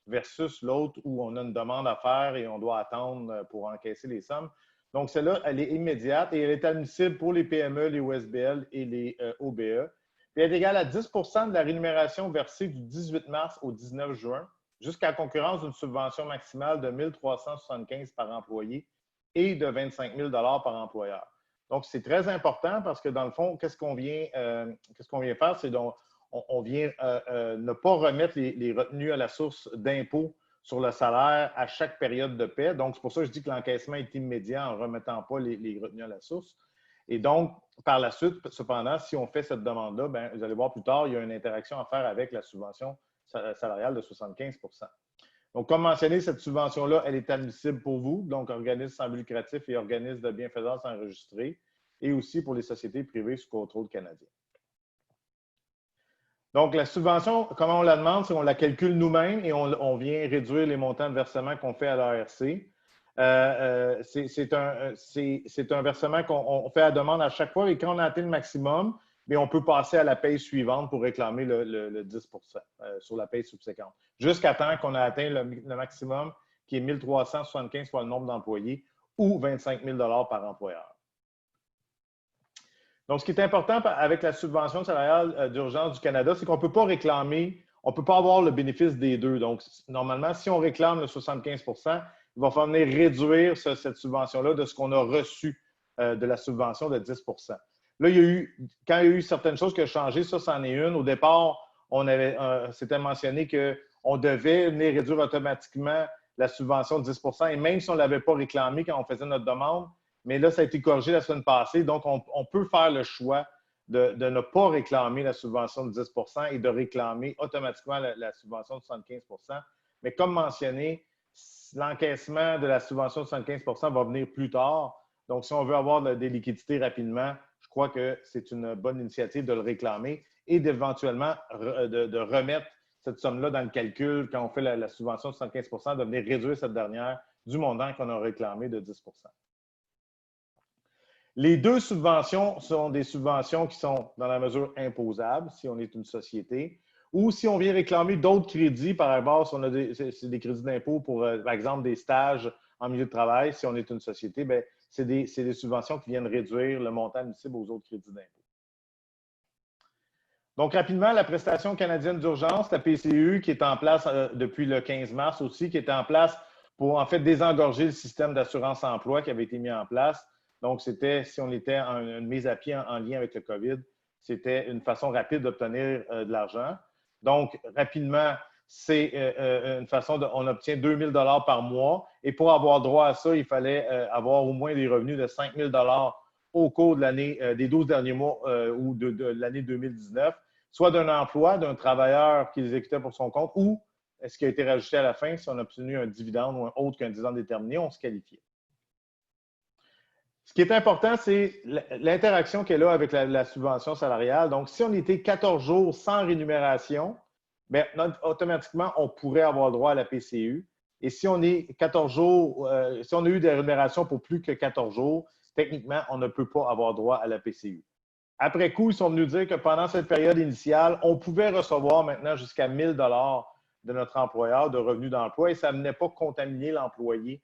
versus l'autre où on a une demande à faire et on doit attendre pour encaisser les sommes. Donc, celle-là, elle est immédiate et elle est admissible pour les PME, les OSBL et les OBE. Puis elle est égale à 10 de la rémunération versée du 18 mars au 19 juin, jusqu'à la concurrence d'une subvention maximale de 1 375 par employé et de 25 000 par employeur. Donc, c'est très important parce que, dans le fond, qu'est-ce qu'on vient faire? C'est on vient ne pas remettre les retenues à la source d'impôt sur le salaire à chaque période de paie. Donc, c'est pour ça que je dis que l'encaissement est immédiat en ne remettant pas les retenues à la source. Et donc, par la suite, cependant, si on fait cette demande-là, bien, vous allez voir plus tard, il y a une interaction à faire avec la subvention salariale de 75 %. Donc, comme mentionné, cette subvention-là, elle est admissible pour vous, donc organismes sans but lucratif et organismes de bienfaisance enregistrés, et aussi pour les sociétés privées sous contrôle canadien. Donc, la subvention, comment on la demande, c'est qu'on la calcule nous-mêmes et on vient réduire les montants de versement qu'on fait à l'ARC. C'est un versement qu'on fait à demande à chaque fois et quand on a atteint le maximum, bien, on peut passer à la paye suivante pour réclamer le 10 sur la paye subséquente, jusqu'à temps qu'on a atteint le maximum qui est 1 375 fois le nombre d'employés ou 25 000 par employeur. Donc, ce qui est important avec la subvention salariale d'urgence du Canada, c'est qu'on ne peut pas réclamer, on ne peut pas avoir le bénéfice des deux. Donc, normalement, si on réclame le 75 il va falloir venir réduire cette subvention-là de ce qu'on a reçu de la subvention de 10 Là, quand il y a eu certaines choses qui ont changé, ça, c'en est une. Au départ, c'était mentionné qu'on devait venir réduire automatiquement la subvention de 10 et même si on ne l'avait pas réclamé quand on faisait notre demande, mais là, ça a été corrigé la semaine passée. Donc, on peut faire le choix de ne pas réclamer la subvention de 10 et de réclamer automatiquement la subvention de 75 Mais comme mentionné, l'encaissement de la subvention de 75 va venir plus tard. Donc, si on veut avoir des liquidités rapidement, je crois que c'est une bonne initiative de le réclamer et d'éventuellement de remettre cette somme-là dans le calcul quand on fait la subvention de 75 de venir réduire cette dernière du montant qu'on a réclamé de 10 Les deux subventions sont des subventions qui sont dans la mesure imposable si on est une société ou si on vient réclamer d'autres crédits par rapport si on a des crédits d'impôt pour, par exemple, des stages en milieu de travail, si on est une société, bien, c'est des subventions qui viennent réduire le montant admissible aux autres crédits d'impôt. Donc, rapidement, la prestation canadienne d'urgence, la PCU, qui est en place depuis le 15 mars aussi, qui est en place pour, en fait, désengorger le système d'assurance-emploi qui avait été mis en place. Donc, c'était, si on était en une mise à pied en lien avec le COVID, c'était une façon rapide d'obtenir de l'argent. Donc, rapidement, c'est une façon on obtient 2 000 $ par mois. Et pour avoir droit à ça, il fallait avoir au moins des revenus de 5 000 $ au cours de l'année, des 12 derniers mois ou de l'année 2019, soit d'un emploi, d'un travailleur qui l'exécutait pour son compte ou ce qui a été rajouté à la fin, si on a obtenu un dividende ou un autre qu'un dividende déterminé, on se qualifiait. Ce qui est important, c'est l'interaction qu'elle a avec la subvention salariale. Donc, si on était 14 jours sans rémunération, bien, automatiquement, on pourrait avoir droit à la PCU. Et si on est 14 jours, si on a eu des rémunérations pour plus que 14 jours, techniquement, on ne peut pas avoir droit à la PCU. Après coup, ils sont venus dire que pendant cette période initiale, on pouvait recevoir maintenant jusqu'à 1 000 $ de notre employeur de revenus d'emploi et ça ne venait pas contaminer l'employé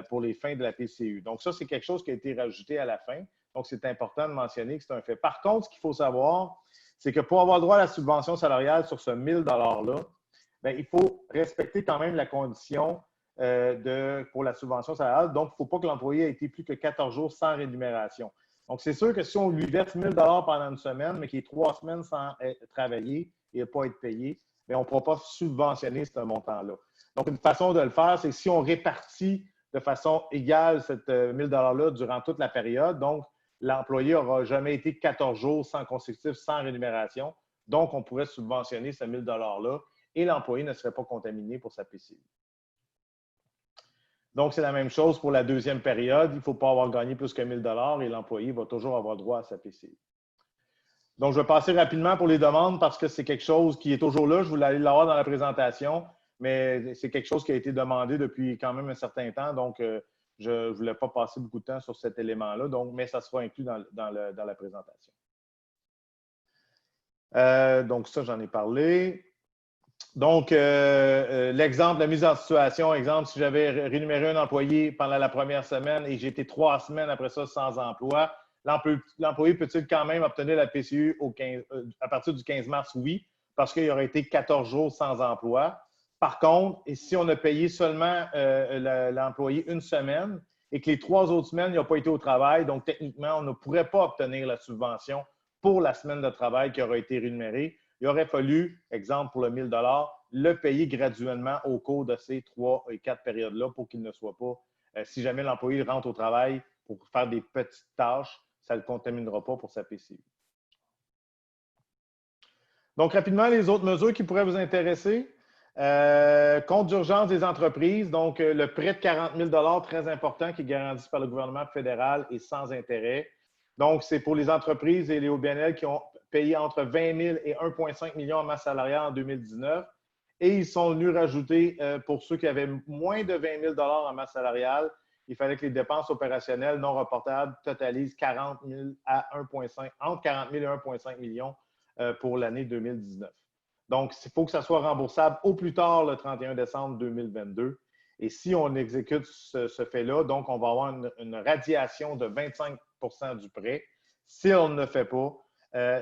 pour les fins de la PCU. Donc, ça, c'est quelque chose qui a été rajouté à la fin. Donc, c'est important de mentionner que c'est un fait. Par contre, ce qu'il faut savoir, c'est que pour avoir droit à la subvention salariale sur ce 1 000 $-là, bien, il faut respecter quand même la condition pour la subvention salariale. Donc, il ne faut pas que l'employé ait été plus que 14 jours sans rémunération. Donc, c'est sûr que si on lui verse 1 000 $ pendant une semaine, mais qu'il est 3 semaines sans travailler et ne pas être payé, bien, on ne pourra pas subventionner ce montant-là. Donc, une façon de le faire, c'est si on répartit de façon égale cette 1 000 $ durant toute la période. Donc, l'employé n'aura jamais été 14 jours sans consécutif, sans rémunération. Donc, on pourrait subventionner ce 1 000 $ et l'employé ne serait pas contaminé pour sa PCU. Donc, c'est la même chose pour la deuxième période. Il ne faut pas avoir gagné plus que 1 000 $ et l'employé va toujours avoir droit à sa PCU. Donc, je vais passer rapidement pour les demandes parce que c'est quelque chose qui est toujours là. Je voulais aller l'avoir dans la présentation, mais c'est quelque chose qui a été demandé depuis quand même un certain temps. Donc, je ne voulais pas passer beaucoup de temps sur cet élément-là, mais ça sera inclus dans la présentation. Donc, ça, j'en ai parlé. Donc, l'exemple, la mise en situation, exemple, si j'avais rémunéré un employé pendant la première semaine et j'ai été 3 semaines après ça sans emploi, l'employé peut-il quand même obtenir la PCU à partir du 15 mars? Oui, parce qu'il aurait été 14 jours sans emploi. Par contre, et si on a payé seulement l'employé une semaine et que les 3 autres semaines, il n'a pas été au travail, donc techniquement, on ne pourrait pas obtenir la subvention pour la semaine de travail qui aurait été rémunérée. Il aurait fallu, exemple pour le 1 000 $, le payer graduellement au cours de ces 3 et 4 périodes-là pour qu'il ne soit pas, si jamais l'employé rentre au travail pour faire des petites tâches, ça ne le contaminera pas pour sa PCU. Donc, rapidement, les autres mesures qui pourraient vous intéresser. Compte d'urgence des entreprises, donc le prêt de 40 000 $, très important, qui est garanti par le gouvernement fédéral et sans intérêt. Donc, c'est pour les entreprises et les OBNL qui ont payé entre 20 000 et 1,5 million en masse salariale en 2019. Et ils sont venus rajouter, pour ceux qui avaient moins de 20 000 $ en masse salariale, il fallait que les dépenses opérationnelles non reportables totalisent 40 000 à 1,5, entre 40 000 et 1,5 million pour l'année 2019. Donc, il faut que ça soit remboursable au plus tard le 31 décembre 2022. Et si on exécute ce fait-là, donc on va avoir une radiation de 25 % du prêt. Si on ne le fait pas,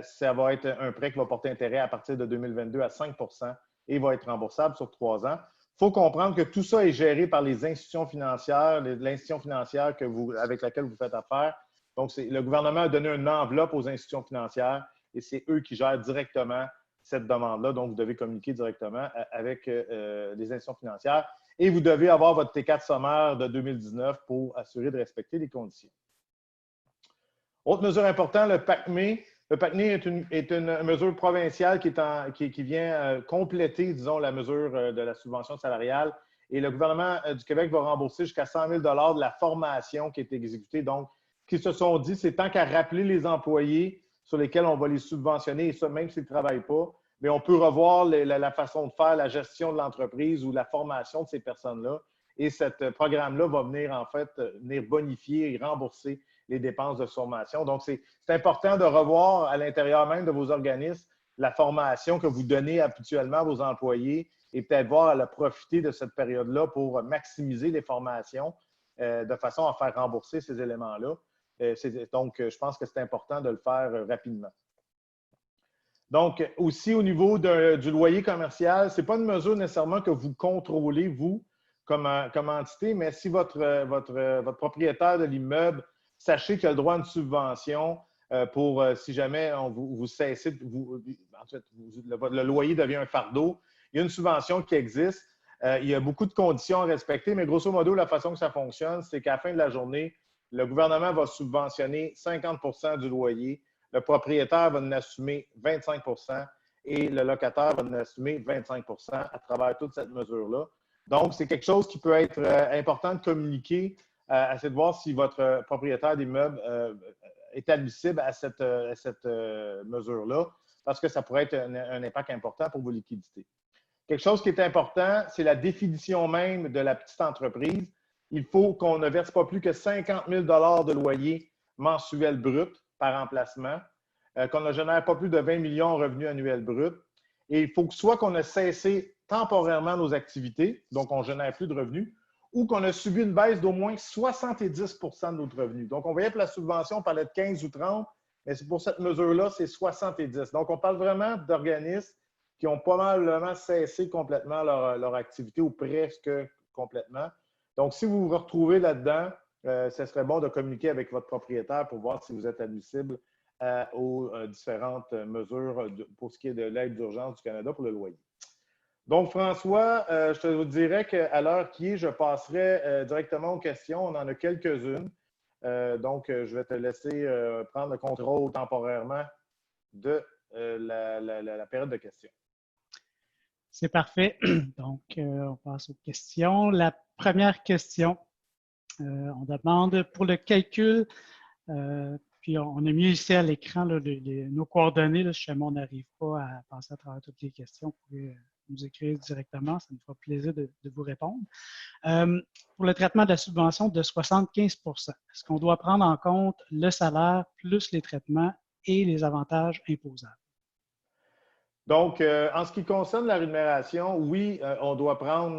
ça va être un prêt qui va porter intérêt à partir de 2022 à 5 % et va être remboursable sur 3 ans. Il faut comprendre que tout ça est géré par les institutions financières, l'institution financière avec laquelle vous faites affaire. Donc, le gouvernement a donné une enveloppe aux institutions financières et c'est eux qui gèrent directement cette demande-là. Donc, vous devez communiquer directement avec les institutions financières et vous devez avoir votre T4 sommaire de 2019 pour assurer de respecter les conditions. Autre mesure importante, le PACME. Le PACME est une mesure provinciale qui vient compléter, disons, la mesure de la subvention salariale. Et le gouvernement du Québec va rembourser jusqu'à 100 000 $ de la formation qui est exécutée. Donc, ce qu'ils se sont dit, c'est tant qu'à rappeler les employés sur lesquels on va les subventionner, et ça, même s'ils ne travaillent pas, mais on peut revoir la façon de faire, la gestion de l'entreprise ou la formation de ces personnes-là. Et ce programme-là va venir, en fait, bonifier et rembourser les dépenses de formation. Donc, c'est important de revoir à l'intérieur même de vos organismes la formation que vous donnez habituellement à vos employés et peut-être voir à la profiter de cette période-là pour maximiser les formations de façon à faire rembourser ces éléments-là. Donc, je pense que c'est important de le faire rapidement. Donc, aussi au niveau du loyer commercial, ce n'est pas une mesure nécessairement que vous contrôlez, vous, comme entité, mais si votre propriétaire de l'immeuble, sachez qu'il a le droit à une subvention pour, si jamais vous cessez, en fait, le loyer devient un fardeau, il y a une subvention qui existe. Il y a beaucoup de conditions à respecter, mais grosso modo, la façon que ça fonctionne, c'est qu'à la fin de la journée, le gouvernement va subventionner 50 % du loyer, le propriétaire va en assumer 25 % et le locataire va en assumer 25 % à travers toute cette mesure-là. Donc, c'est quelque chose qui peut être important de communiquer, essayer de voir si votre propriétaire d'immeuble est admissible à cette mesure-là, parce que ça pourrait être un impact important pour vos liquidités. Quelque chose qui est important, c'est la définition même de la petite entreprise. Il faut qu'on ne verse pas plus que 50 000 $ de loyer mensuel brut par emplacement, qu'on ne génère pas plus de 20 millions en revenus annuels bruts. Et il faut que soit qu'on a cessé temporairement nos activités, donc on ne génère plus de revenus, ou qu'on a subi une baisse d'au moins 70 % de notre revenu. Donc, on voyait que la subvention, on parlait de 15 ou 30, mais pour cette mesure-là, c'est 70. Donc, on parle vraiment d'organismes qui ont probablement cessé complètement leur activité ou presque complètement. Donc, si vous vous retrouvez là-dedans, ce serait bon de communiquer avec votre propriétaire pour voir si vous êtes admissible aux différentes mesures pour ce qui est de l'aide d'urgence du Canada pour le loyer. Donc, François, je te vous dirais qu'à l'heure qui est, je passerai directement aux questions. On en a quelques-unes. Donc, je vais te laisser prendre le contrôle temporairement de la période de questions. C'est parfait. Donc, on passe aux questions. La première question, on demande pour le calcul, puis on a mis ici à l'écran nos coordonnées. Là, si jamais on n'arrive pas à passer à travers toutes les questions, vous pouvez nous écrire directement. Ça nous fera plaisir de vous répondre. Pour le traitement de la subvention de 75 %, est-ce qu'on doit prendre en compte le salaire plus les traitements et les avantages imposables? Donc, en ce qui concerne la rémunération, oui, on doit prendre,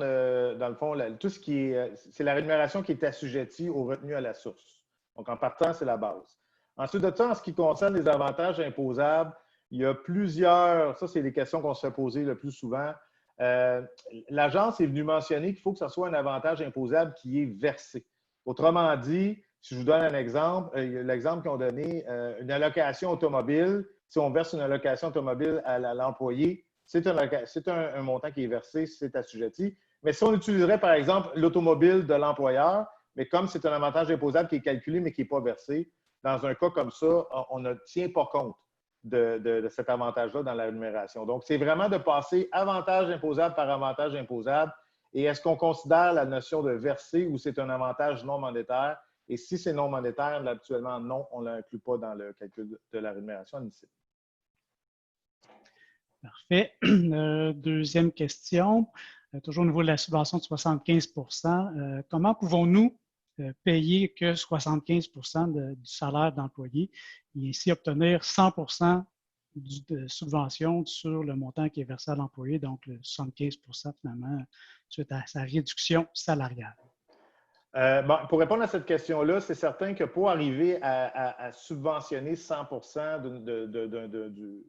dans le fond, tout ce qui est, c'est la rémunération qui est assujettie aux revenus à la source. Donc, en partant, c'est la base. Ensuite de ça, en ce qui concerne les avantages imposables, il y a plusieurs, ça, c'est les questions qu'on se fait poser le plus souvent. L'agence est venue mentionner qu'il faut que ce soit un avantage imposable qui est versé. Autrement dit, si je vous donne un exemple, l'exemple qu'ils ont donné, une allocation automobile, si on verse une allocation automobile à l'employé, c'est un montant qui est versé, c'est assujetti. Mais si on utiliserait, par exemple, l'automobile de l'employeur, mais comme c'est un avantage imposable qui est calculé mais qui n'est pas versé, dans un cas comme ça, on ne tient pas compte de cet avantage-là dans la rémunération. Donc, c'est vraiment de passer avantage imposable par avantage imposable. Et est-ce qu'on considère la notion de verser ou c'est un avantage non monétaire? Et si c'est non monétaire, habituellement, non, on ne l'inclut pas dans le calcul de la rémunération admissible. Parfait. Deuxième question, toujours au niveau de la subvention de 75 comment pouvons-nous payer que 75 du salaire d'employé et ainsi obtenir 100 de subvention sur le montant qui est versé à l'employé, donc le 75 finalement, suite à sa réduction salariale? Bon, pour répondre à cette question-là, c'est certain que pour arriver à subventionner 100 du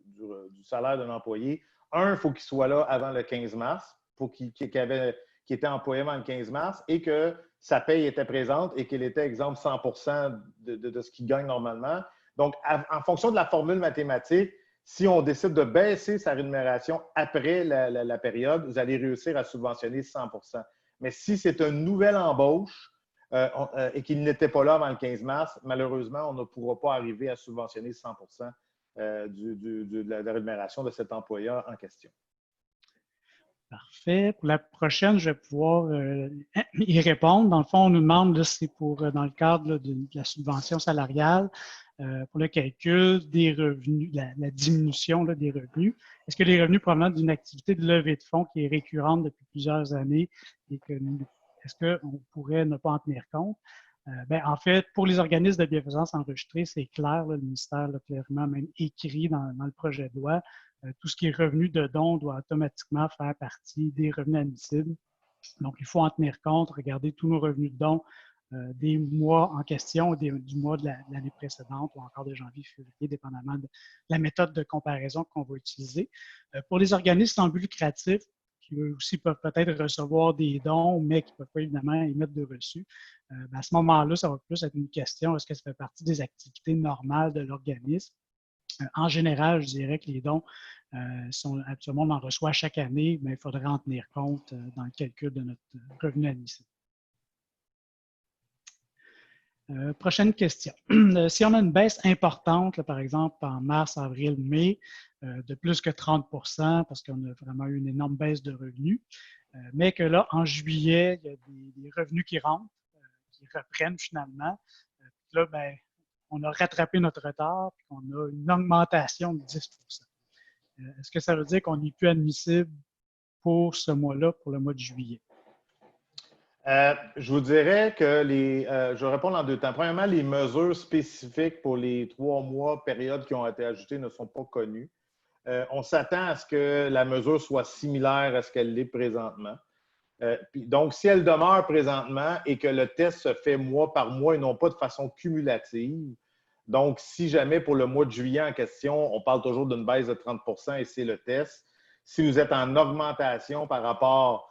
salaire d'un employé, il faut qu'il soit là avant le 15 mars, qu'il était employé avant le 15 mars et que sa paye était présente et qu'il était exemple 100 de ce qu'il gagne normalement. Donc, en fonction de la formule mathématique, si on décide de baisser sa rémunération après la période, vous allez réussir à subventionner 100 Mais si c'est une nouvelle embauche, et qu'il n'était pas là avant le 15 mars, malheureusement, on ne pourra pas arriver à subventionner 100 de la rémunération de cet employeur en question. Parfait. Pour la prochaine, je vais pouvoir y répondre. Dans le fond, on nous demande, c'est dans le cadre de la subvention salariale, pour le calcul des revenus, la diminution des revenus. Est-ce que les revenus provenant d'une activité de levée de fonds qui est récurrente depuis plusieurs années et que est-ce qu'on pourrait ne pas en tenir compte? En fait, pour les organismes de bienfaisance enregistrés, c'est clair, le ministère l'a clairement même écrit dans le projet de loi. Tout ce qui est revenu de dons doit automatiquement faire partie des revenus admissibles. Donc, il faut en tenir compte, regarder tous nos revenus de dons des mois en question, du mois de l'année précédente ou encore de janvier, février, dépendamment de la méthode de comparaison qu'on va utiliser. Pour les organismes sans but lucratif, qui eux aussi peuvent peut-être recevoir des dons, mais qui ne peuvent pas évidemment émettre de reçus. À ce moment-là, ça va plus être une question, est-ce que ça fait partie des activités normales de l'organisme? En général, je dirais que les dons, actuellement, on en reçoit chaque année, mais il faudrait en tenir compte dans le calcul de notre revenu admissible. Prochaine question. Si on a une baisse importante, là, par exemple en mars, avril, mai, de plus que 30 parce qu'on a vraiment eu une énorme baisse de revenus, mais que là, en juillet, il y a des revenus qui rentrent, qui reprennent finalement. Là, on a rattrapé notre retard et qu'on a une augmentation de 10 Est-ce que ça veut dire qu'on n'est plus admissible pour ce mois-là, pour le mois de juillet? Je vous dirais que je vais répondre en deux temps. Premièrement, les mesures spécifiques pour les 3 mois, périodes qui ont été ajoutées, ne sont pas connues. On s'attend à ce que la mesure soit similaire à ce qu'elle l'est présentement. Donc, si elle demeure présentement et que le test se fait mois par mois et non pas de façon cumulative, donc si jamais pour le mois de juillet en question, on parle toujours d'une baisse de 30 et c'est le test, si vous êtes en augmentation par rapport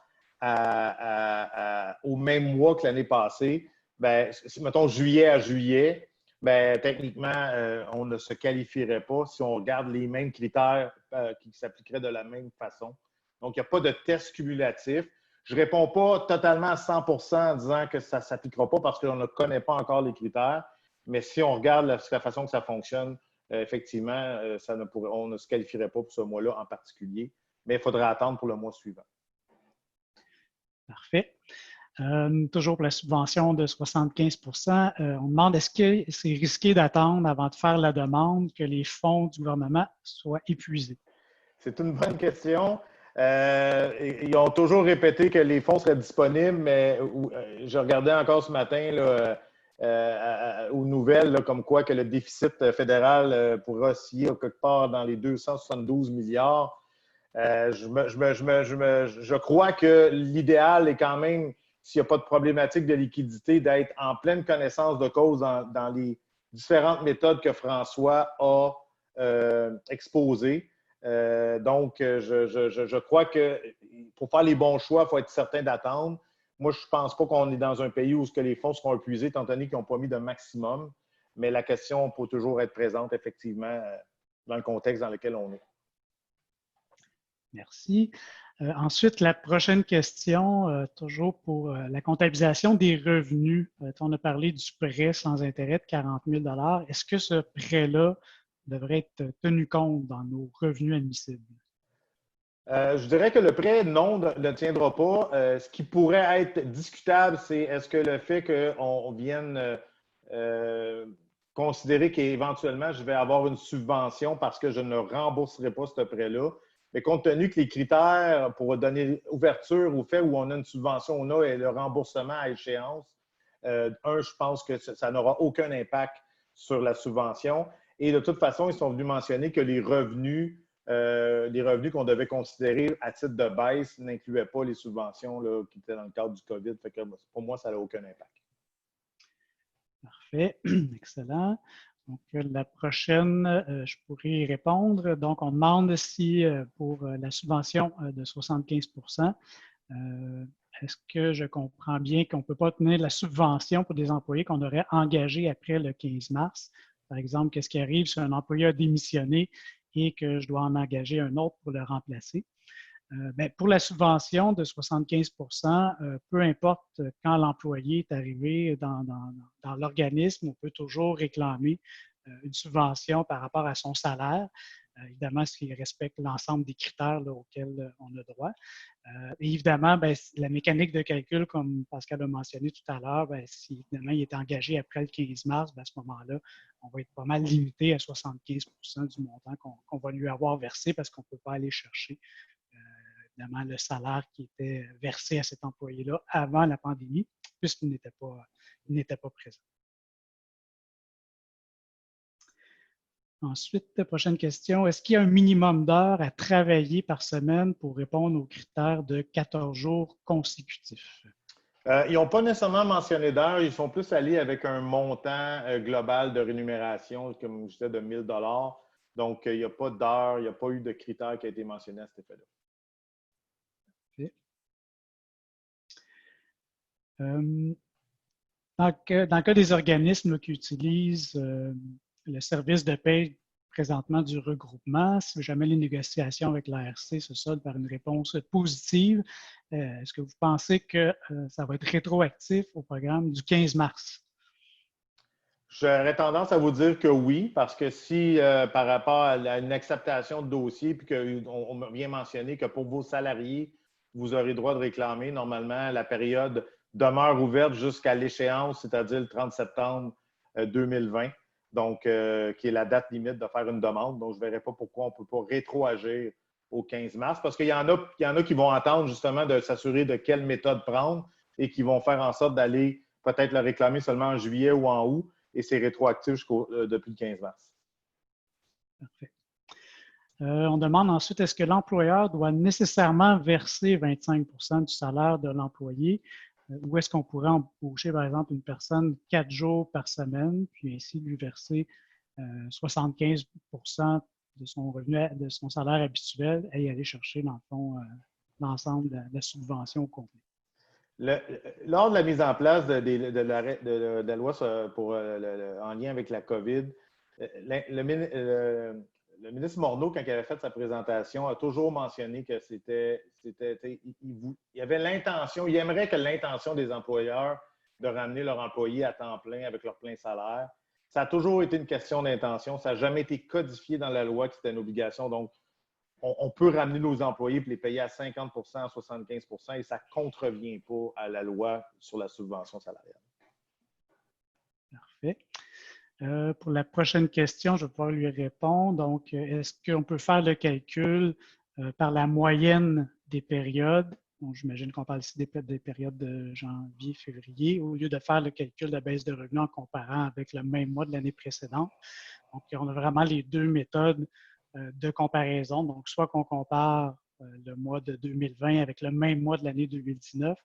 au même mois que l'année passée, mettons juillet à juillet, techniquement, on ne se qualifierait pas si on regarde les mêmes critères qui s'appliqueraient de la même façon. Donc, il n'y a pas de test cumulatif. Je ne réponds pas totalement à 100 en disant que ça ne s'appliquera pas parce qu'on ne connaît pas encore les critères. Mais si on regarde la façon que ça fonctionne, effectivement, on ne se qualifierait pas pour ce mois-là en particulier. Mais il faudrait attendre pour le mois suivant. Parfait. Toujours pour la subvention de 75 on demande est-ce que c'est risqué d'attendre avant de faire la demande que les fonds du gouvernement soient épuisés? C'est une bonne question. Ils ont toujours répété que les fonds seraient disponibles, mais je regardais encore ce matin là, aux nouvelles là, comme quoi que le déficit fédéral pourrait osciller quelque part dans les 272 milliards. Je crois que l'idéal est quand même, s'il n'y a pas de problématique de liquidité, d'être en pleine connaissance de cause dans les différentes méthodes que François a exposées. Donc, je crois que pour faire les bons choix, il faut être certain d'attendre. Moi, je ne pense pas qu'on est dans un pays où les fonds seront épuisés, étant donné qu'ils n'ont pas mis de maximum. Mais la question peut toujours être présente, effectivement, dans le contexte dans lequel on est. Merci. Ensuite, la prochaine question, toujours pour la comptabilisation des revenus. On a parlé du prêt sans intérêt de 40 000 $. Est-ce que ce prêt-là devrait être tenu compte dans nos revenus admissibles? Je dirais que le prêt, non, ne tiendra pas. Ce qui pourrait être discutable, c'est est-ce que le fait qu'on vienne considérer qu'éventuellement, je vais avoir une subvention parce que je ne rembourserai pas ce prêt-là. Mais compte tenu que les critères pour donner ouverture au fait où on a une subvention ou non et le remboursement à échéance, je pense que ça n'aura aucun impact sur la subvention. Et de toute façon, ils sont venus mentionner que les revenus qu'on devait considérer à titre de baisse n'incluaient pas les subventions là, qui étaient dans le cadre du COVID. Fait que pour moi, ça n'a aucun impact. Parfait. Excellent. Donc, la prochaine, je pourrais y répondre. Donc, on demande si pour la subvention de 75 est-ce que je comprends bien qu'on ne peut pas tenir la subvention pour des employés qu'on aurait engagés après le 15 mars? Par exemple, qu'est-ce qui arrive si un employé a démissionné et que je dois en engager un autre pour le remplacer? Pour la subvention de 75 peu importe quand l'employé est arrivé dans l'organisme, on peut toujours réclamer une subvention par rapport à son salaire, évidemment s'il respecte l'ensemble des critères là, auxquels on a droit. Évidemment, la mécanique de calcul, comme Pascal a mentionné tout à l'heure, si évidemment il est engagé après le 15 mars, à ce moment-là, on va être pas mal limité à 75 du montant qu'on va lui avoir versé parce qu'on ne peut pas aller chercher évidemment le salaire qui était versé à cet employé-là avant la pandémie, puisqu'il n'était pas présent. Ensuite, prochaine question. Est-ce qu'il y a un minimum d'heures à travailler par semaine pour répondre aux critères de 14 jours consécutifs? Ils n'ont pas nécessairement mentionné d'heures. Ils sont plus allés avec un montant global de rémunération, comme je disais, de 1 000 $. Donc, il n'y a pas d'heures, il n'y a pas eu de critères qui a été mentionné à cet effet-là. Dans le cas des organismes qui utilisent le service de paie présentement du regroupement, si jamais les négociations avec l'ARC se soldent par une réponse positive, est-ce que vous pensez que ça va être rétroactif au programme du 15 mars? J'aurais tendance à vous dire que oui, parce que si par rapport à une acceptation de dossier, puis qu'on m'a bien mentionné que pour vos salariés, vous aurez droit de réclamer, normalement, la période demeure ouverte jusqu'à l'échéance, c'est-à-dire le 30 septembre 2020, donc qui est la date limite de faire une demande. Donc, je ne verrai pas pourquoi on ne peut pas rétroagir au 15 mars, parce qu'il y en a qui vont attendre justement de s'assurer de quelle méthode prendre et qui vont faire en sorte d'aller peut-être le réclamer seulement en juillet ou en août, et c'est rétroactif depuis le 15 mars. Parfait. On demande ensuite, est-ce que l'employeur doit nécessairement verser 25 du salaire de l'employé ou est-ce qu'on pourrait embaucher, par exemple, une personne 4 jours par semaine, puis ainsi lui verser 75 de son revenu, de son salaire habituel et aller chercher, dans le fond, l'ensemble de la subvention au complet? Lors de la mise en place de la loi en lien avec la COVID, le ministre Morneau, quand il avait fait sa présentation, a toujours mentionné que il avait l'intention, il aimerait que l'intention des employeurs de ramener leurs employés à temps plein avec leur plein salaire. Ça a toujours été une question d'intention. Ça n'a jamais été codifié dans la loi que c'était une obligation. Donc, on peut ramener nos employés et les payer à 50 à 75 et ça ne contrevient pas à la loi sur la subvention salariale. Parfait. Pour la prochaine question, je vais pouvoir lui répondre. Donc, est-ce qu'on peut faire le calcul par la moyenne des périodes? Bon, j'imagine qu'on parle ici des périodes de janvier, février, au lieu de faire le calcul de baisse de revenus en comparant avec le même mois de l'année précédente. Donc, on a vraiment les deux méthodes de comparaison. Donc, soit qu'on compare le mois de 2020 avec le même mois de l'année 2019,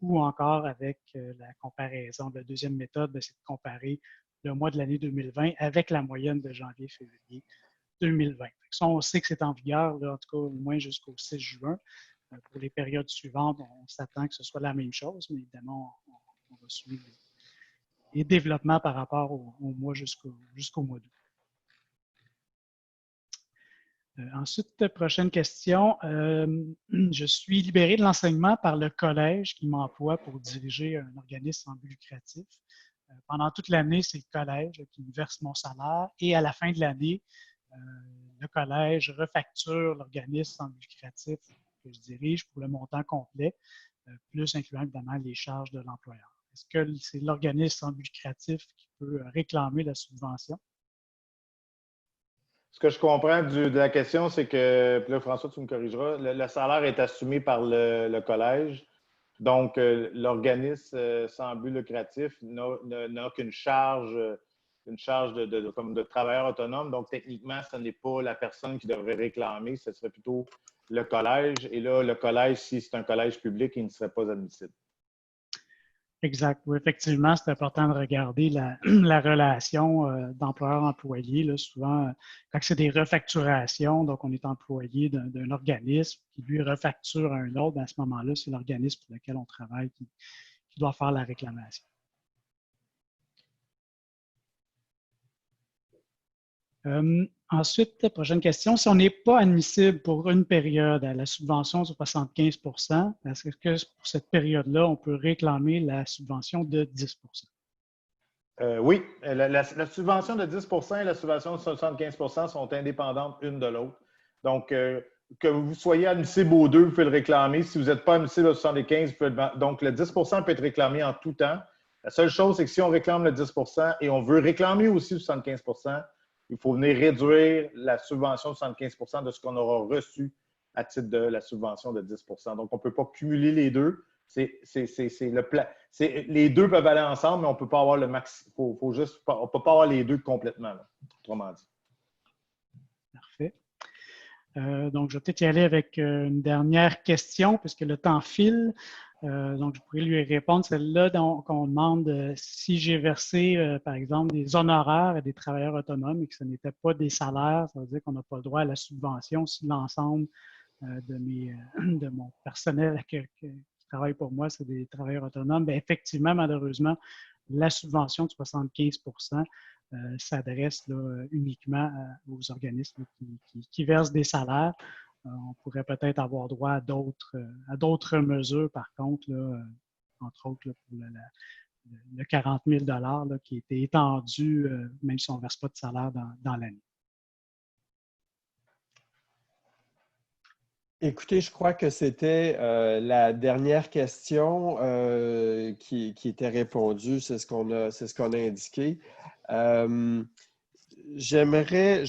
ou encore avec la comparaison de la deuxième méthode, c'est de comparer le mois de l'année 2020 avec la moyenne de janvier-février 2020. Ça, on sait que c'est en vigueur, là, en tout cas au moins jusqu'au 6 juin. Pour les périodes suivantes, on s'attend que ce soit la même chose, mais évidemment, on va suivre les développements par rapport au mois jusqu'au mois d'août. Ensuite, prochaine question. Je suis libéré de l'enseignement par le collège qui m'emploie pour diriger un organisme sans but lucratif. Pendant toute l'année, c'est le collège qui me verse mon salaire et à la fin de l'année, le collège refacture l'organisme sans but lucratif que je dirige pour le montant complet, plus incluant évidemment les charges de l'employeur. Est-ce que c'est l'organisme sans but lucratif qui peut réclamer la subvention? Ce que je comprends de la question, c'est que, puis là, François, tu me corrigeras, le salaire est assumé par le collège. Donc, l'organisme sans but lucratif n'a qu'une charge, comme de travailleur autonome. Donc, techniquement, ce n'est pas la personne qui devrait réclamer, ce serait plutôt le collège. Et là, le collège, si c'est un collège public, il ne serait pas admissible. Exact. Oui, effectivement, c'est important de regarder la relation d'employeur-employé. Souvent, quand c'est des refacturations, donc on est employé d'un organisme qui lui refacture à un autre, à ce moment-là, c'est l'organisme pour lequel on travaille qui doit faire la réclamation. Ensuite, prochaine question. Si on n'est pas admissible pour une période à la subvention de 75 %, est-ce que pour cette période-là, on peut réclamer la subvention de 10 %? Oui. La subvention de 10 % et la subvention de 75 % sont indépendantes l'une de l'autre. Donc, que vous soyez admissible aux deux, vous pouvez le réclamer. Si vous n'êtes pas admissible à 75 %, donc le 10 % peut être réclamé en tout temps. La seule chose, c'est que si on réclame le 10 % et on veut réclamer aussi le 75 %, il faut venir réduire la subvention de 75 % de ce qu'on aura reçu à titre de la subvention de 10 %. Donc, on ne peut pas cumuler les deux. Les deux peuvent aller ensemble, mais on ne peut pas avoir le max. On ne peut pas avoir les deux complètement, là, autrement dit. Parfait. Donc, je vais peut-être y aller avec une dernière question, puisque le temps file. Donc, je pourrais lui répondre celle-là qu'on demande si j'ai versé, par exemple, des honoraires à des travailleurs autonomes et que ce n'était pas des salaires, ça veut dire qu'on n'a pas le droit à la subvention si l'ensemble de mon personnel qui travaille pour moi, c'est des travailleurs autonomes. Bien, effectivement, malheureusement, la subvention de 75 % s'adresse uniquement aux organismes qui versent des salaires. On pourrait peut-être avoir droit à d'autres mesures, par contre, entre autres pour le 40 000 $ qui a été étendu, même si on ne verse pas de salaire dans l'année. Écoutez, je crois que c'était la dernière question qui était répondue, c'est ce qu'on a indiqué. J'aimerais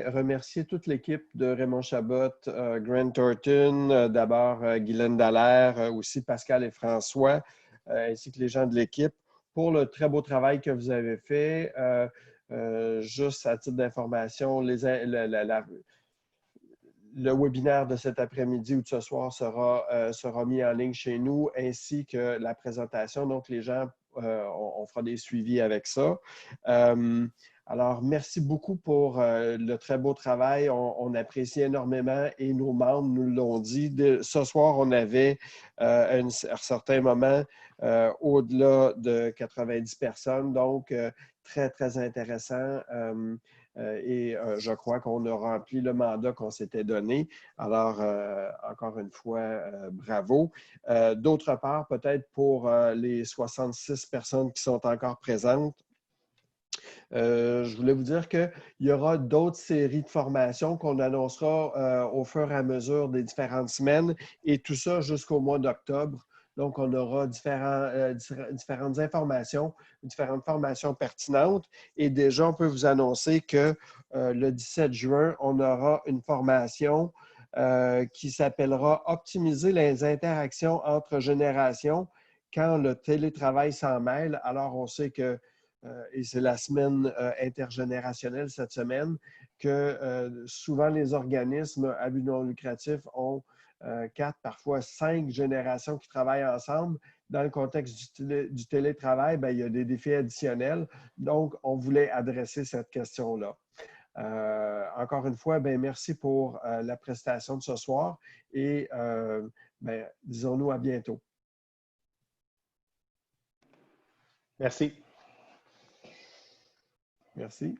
remercier toute l'équipe de Raymond Chabot, Grant Thornton, d'abord Guylaine Dallaire, aussi Pascal et François, ainsi que les gens de l'équipe, pour le très beau travail que vous avez fait. Juste à titre d'information, le webinaire de cet après-midi ou de ce soir sera mis en ligne chez nous, ainsi que la présentation. Donc, les gens, on fera des suivis avec ça. Alors, merci beaucoup pour le très beau travail. On apprécie énormément et nos membres nous l'ont dit. Ce soir, on avait à un certain moment au-delà de 90 personnes. Donc, très, très intéressant. Et je crois qu'on a rempli le mandat qu'on s'était donné. Alors, encore une fois, bravo. D'autre part, peut-être pour les 66 personnes qui sont encore présentes, je voulais vous dire qu'il y aura d'autres séries de formations qu'on annoncera au fur et à mesure des différentes semaines et tout ça jusqu'au mois d'octobre. Donc, on aura différentes informations, différentes formations pertinentes. Et déjà, on peut vous annoncer que le 17 juin, on aura une formation qui s'appellera « Optimiser les interactions entre générations quand le télétravail s'en mêle ». Alors, on sait que et c'est la semaine intergénérationnelle cette semaine. que souvent les organismes à but non lucratif ont 4, parfois 5 générations qui travaillent ensemble. Dans le contexte du télétravail, bien, il y a des défis additionnels. Donc, on voulait adresser cette question-là. Encore une fois, bien, merci pour la prestation de ce soir et bien, disons-nous à bientôt. Merci. Merci.